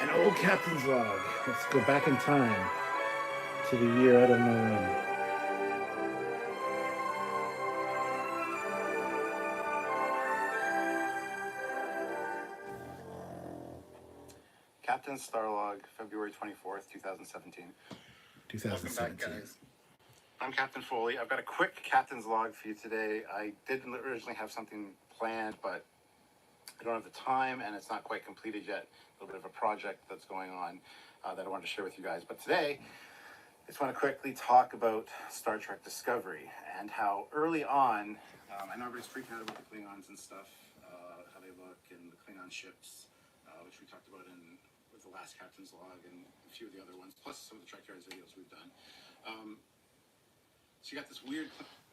An old Captain's Log. Let's go back in time to the year I don't know when. Captain Starlog, February 24th, 2017. 2017. Welcome back, guys. I'm Captain Foley. I've got a quick captain's log for you today. I did originally have something planned, but I don't have the time, and it's not quite completed yet. A little bit of a project that's going on that I wanted to share with you guys. But today, I just want to quickly talk about Star Trek Discovery and how early on, I know everybody's freaking out about the Klingons and stuff, how they look, and the Klingon ships, which we talked about with the last captain's log and a few of the other ones, plus some of the Trekyards videos we've done. So you got this weird.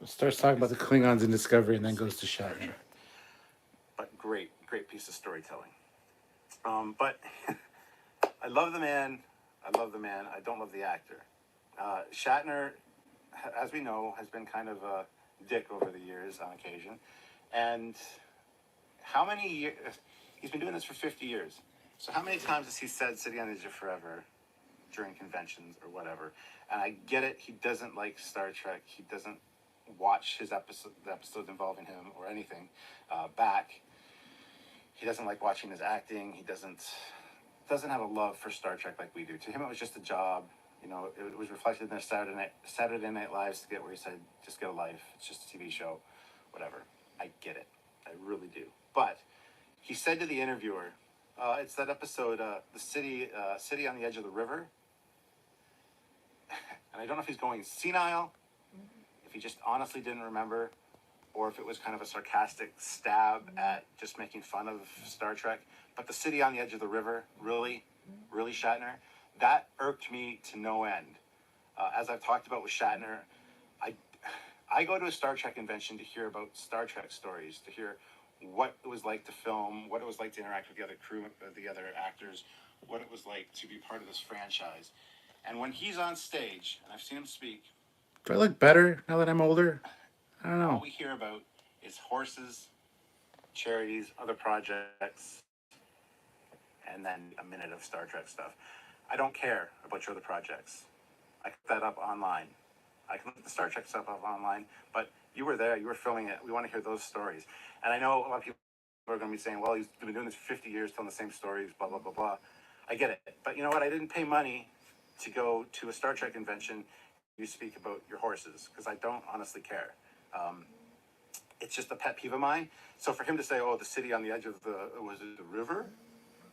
Starts talking about the Klingons in Discovery and then goes to Shatner. But great piece of storytelling. But I love the man. I don't love the actor. Shatner, as we know, has been kind of a dick over the years on occasion. And how many years? He's been doing this for 50 years. So how many times has he said City on the Edge of Forever during conventions or whatever? And I get it. He doesn't like Star Trek. He doesn't watch the episodes involving him or anything back. He doesn't like watching his acting. He doesn't have a love for Star Trek like we do. To him, it was just a job. You know, it was reflected in their Saturday Night Live skit where he said, "Just get a life. It's just a TV show, whatever." I get it. I really do. But he said to the interviewer, "It's that episode, the city on the edge of the river." And I don't know if he's going senile, if he just honestly didn't remember, or if it was kind of a sarcastic stab at just making fun of Star Trek. But the city on the edge of the river, really, Shatner, that irked me to no end. As I've talked about with Shatner, I go to a Star Trek convention to hear about Star Trek stories, to hear what it was like to film, what it was like to interact with the other crew, the other actors, what it was like to be part of this franchise. And when he's on stage, and I've seen him speak. Do I look better now that I'm older? I don't know. All we hear about is horses, charities, other projects, and then a minute of Star Trek stuff. I don't care about your other projects. I can put that up online. I can look at the Star Trek stuff up online, but you were there, you were filming it. We want to hear those stories. And I know a lot of people are going to be saying, well, he's been doing this for 50 years, telling the same stories, blah, blah, blah, blah. I get it. But you know what? I didn't pay money to go to a Star Trek convention. You speak about your horses, because I don't honestly care. It's just a pet peeve of mine. So for him to say, "Oh, the city on the edge of was it the river?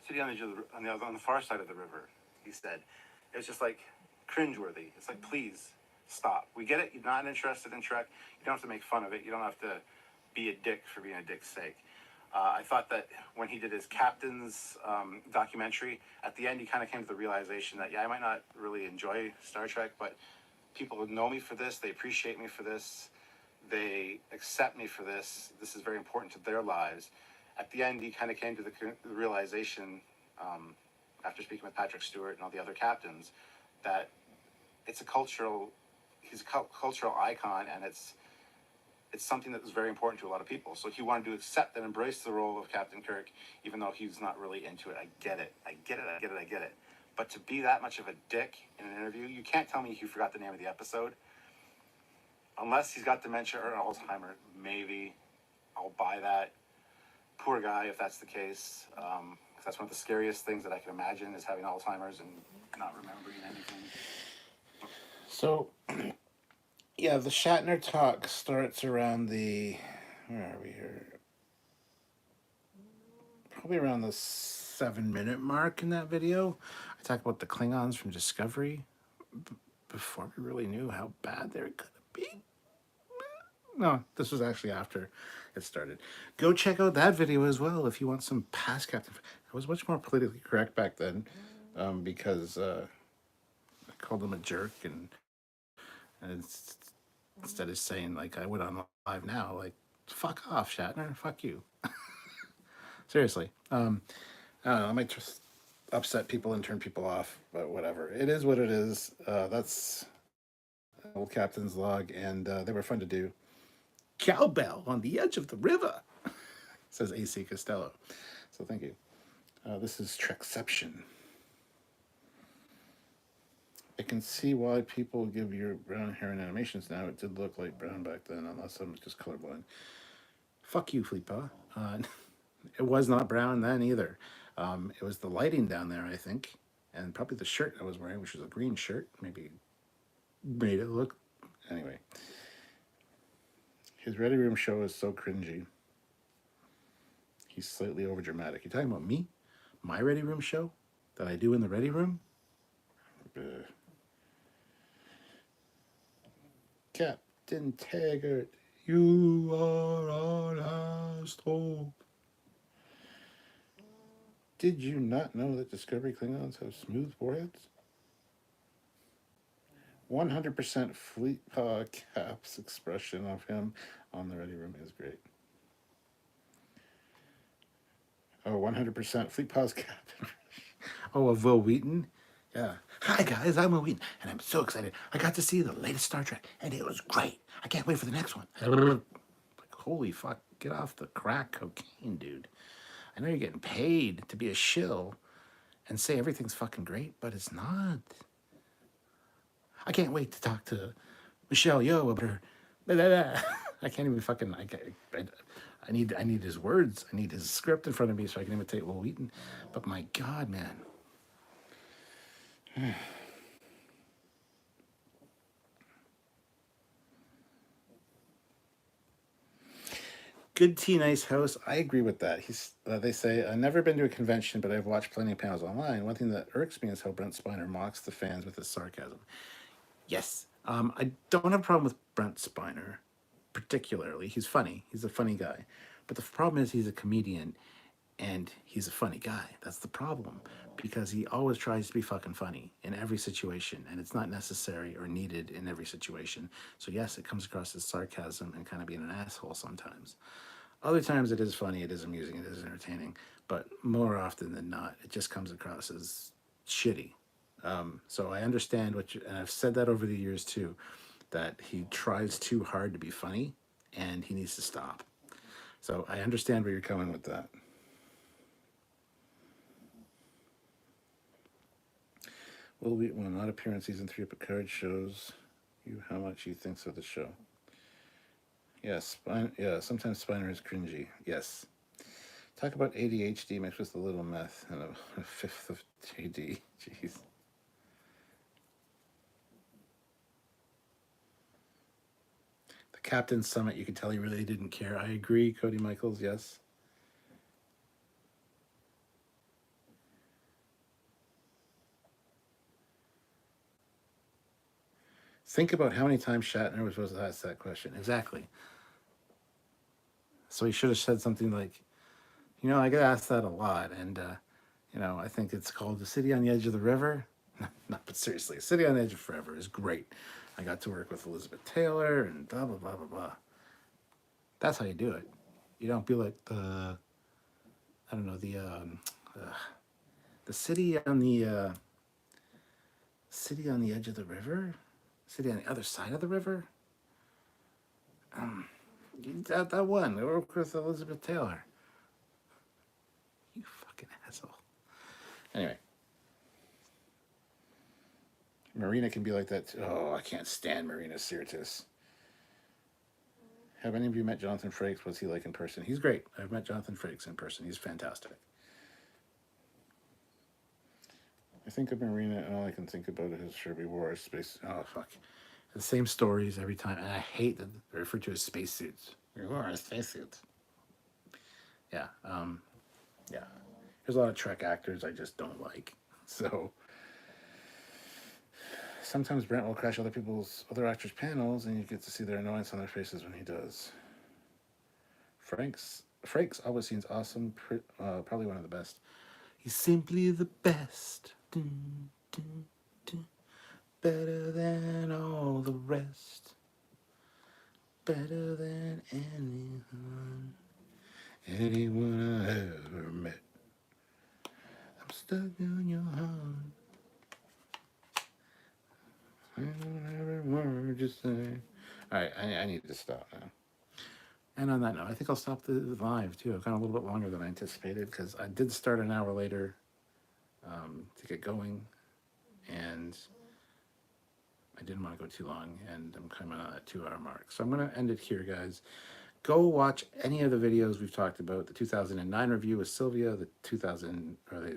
City on the edge of on the far side of the river," he said. It was just like cringeworthy. It's like, please stop. We get it. You're not interested in Trek. You don't have to make fun of it. You don't have to be a dick for being a dick's sake. I thought that when he did his captain's documentary, at the end he kind of came to the realization that, yeah, I might not really enjoy Star Trek, but people know me for this. They appreciate me for this. They accept me for this. This is very important to their lives. At the end, he kind of came to the realization, after speaking with Patrick Stewart and all the other captains, that he's a cultural icon, and it's something that was very important to a lot of people. So he wanted to accept and embrace the role of Captain Kirk, even though he's not really into it. I get it. But to be that much of a dick in an interview, you can't tell me he forgot the name of the episode. Unless he's got dementia or Alzheimer's, maybe I'll buy that. Poor guy, if that's the case. Because that's one of the scariest things that I can imagine, is having Alzheimer's and not remembering anything. So, yeah, the Shatner talk starts around where are we here? Probably around the 7-minute mark in that video. I talk about the Klingons from Discovery before we really knew how bad they were going to be. No, this was actually after it started. Go check out that video as well if you want some past Captain. I was much more politically correct back then, because I called him a jerk, and instead of saying, like I would on live now, like, fuck off, Shatner, fuck you. Seriously. I don't know, I might just upset people and turn people off, but whatever. It is what it is. That's old Captain's log, and they were fun to do. Cowbell on the edge of the river, says AC Costello. So thank you. This is Trekception. I can see why people give your brown hair in animations now. It did look like brown back then, unless I'm just colorblind. Fuck you, Fleetpaw. It was not brown then either. It was the lighting down there, I think, and probably the shirt I was wearing, which was a green shirt, maybe made it look Anyway, his Ready Room show is so cringy. He's slightly overdramatic. You talking about me? My Ready Room show that I do in the Ready Room? Captain Taggart, you are our last hope. Did you not know that Discovery Klingons have smooth foreheads? 100% Fleet Cap's expression of him on the Ready Room is great. Oh, 100% Fleet Paw's Cap. Oh, of Will Wheaton? Yeah. Hi, guys, I'm Will Wheaton, and I'm so excited. I got to see the latest Star Trek, and it was great. I can't wait for the next one. Like, holy fuck, get off the crack cocaine, dude. I know you're getting paid to be a shill and say everything's fucking great, but it's not. I can't wait to talk to Michelle Yeoh about her. Blah, blah, blah. I can't even fucking. I need his words. I need his script in front of me so I can imitate Will Wheaton. But my God, man. Good tea, nice house. I agree with that. They say, I've never been to a convention, but I've watched plenty of panels online. One thing that irks me is how Brent Spiner mocks the fans with his sarcasm. Yes, I don't have a problem with Brent Spiner, particularly. He's funny. He's a funny guy. But the problem is he's a comedian, and he's a funny guy. That's the problem, because he always tries to be fucking funny in every situation, and it's not necessary or needed in every situation. So yes, it comes across as sarcasm and kind of being an asshole sometimes. Other times it is funny, it is amusing, it is entertaining, but more often than not, it just comes across as shitty. So I understand and I've said that over the years too, that he tries too hard to be funny, and he needs to stop. So I understand where you're coming with that. Will not appear in season 3 of Picard shows you how much he thinks of the show. Yes, sometimes Spiner is cringy. Yes. Talk about ADHD mixed with a little meth and a fifth of JD. Jeez. The Captain's Summit, you could tell he really didn't care. I agree, Cody Michaels, yes. Think about how many times Shatner was supposed to ask that question. Exactly. So he should have said something like, I get asked that a lot, and, I think it's called The City on the Edge of the River. No, but seriously, City on the Edge of Forever is great. I got to work with Elizabeth Taylor and blah, blah, blah, blah, blah. That's how you do it. You don't be like the city on the edge of the river, city on the other side of the river. That one. I worked with Elizabeth Taylor. You fucking asshole. Anyway. Marina can be like that too. Oh, I can't stand Marina Sirtis. Have any of you met Jonathan Frakes? What's he like in person? He's great. I've met Jonathan Frakes in person. He's fantastic. I think of Marina, and all I can think about is Sherby War space. Oh, fuck. The same stories every time, and I hate that they're referred to as spacesuits. You are spacesuits. Yeah. Yeah. There's a lot of Trek actors I just don't like. So sometimes Brent will crash other actors' panels, and you get to see their annoyance on their faces when he does. Frakes always seems awesome. Probably one of the best. He's simply the best. Dun, dun, dun. Better than all the rest. Better than anyone I ever met. I'm stuck in your heart. I don't have a word to say. All right, I need to stop now. And on that note, I think I'll stop the live too. I've gone a little bit longer than I anticipated because I did start an hour later to get going, and I didn't want to go too long, and I'm coming on that 2 hour mark. So I'm going to end it here, guys. Go watch any of the videos we've talked about. The 2009 review with Sylvia, the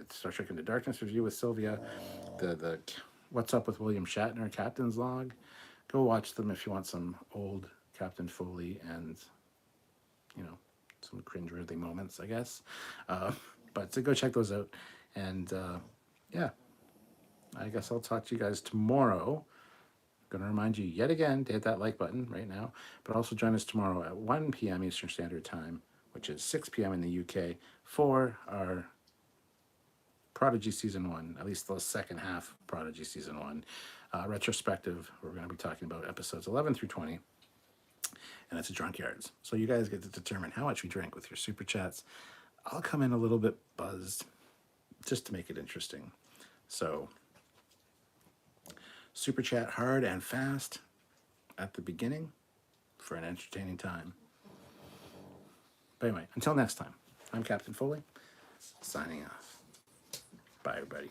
Star Trek Into Darkness review with Sylvia, the What's Up with William Shatner, Captain's Log, go watch them if you want some old Captain Foley and, you know, some cringeworthy moments, I guess. But to go check those out. And yeah, I guess I'll talk to you guys tomorrow. Going to remind you yet again to hit that like button right now, but also join us tomorrow at 1 p.m. Eastern Standard Time, which is 6 p.m. in the UK, for our Prodigy Season 1, at least the second half of Prodigy Season 1 retrospective. We're going to be talking about episodes 11 through 20, and it's a Trekyards. So you guys get to determine how much we drank with your super chats. I'll come in a little bit buzzed just to make it interesting. So super chat hard and fast at the beginning for an entertaining time. But anyway, until next time, I'm Captain Foley, signing off. Bye, everybody.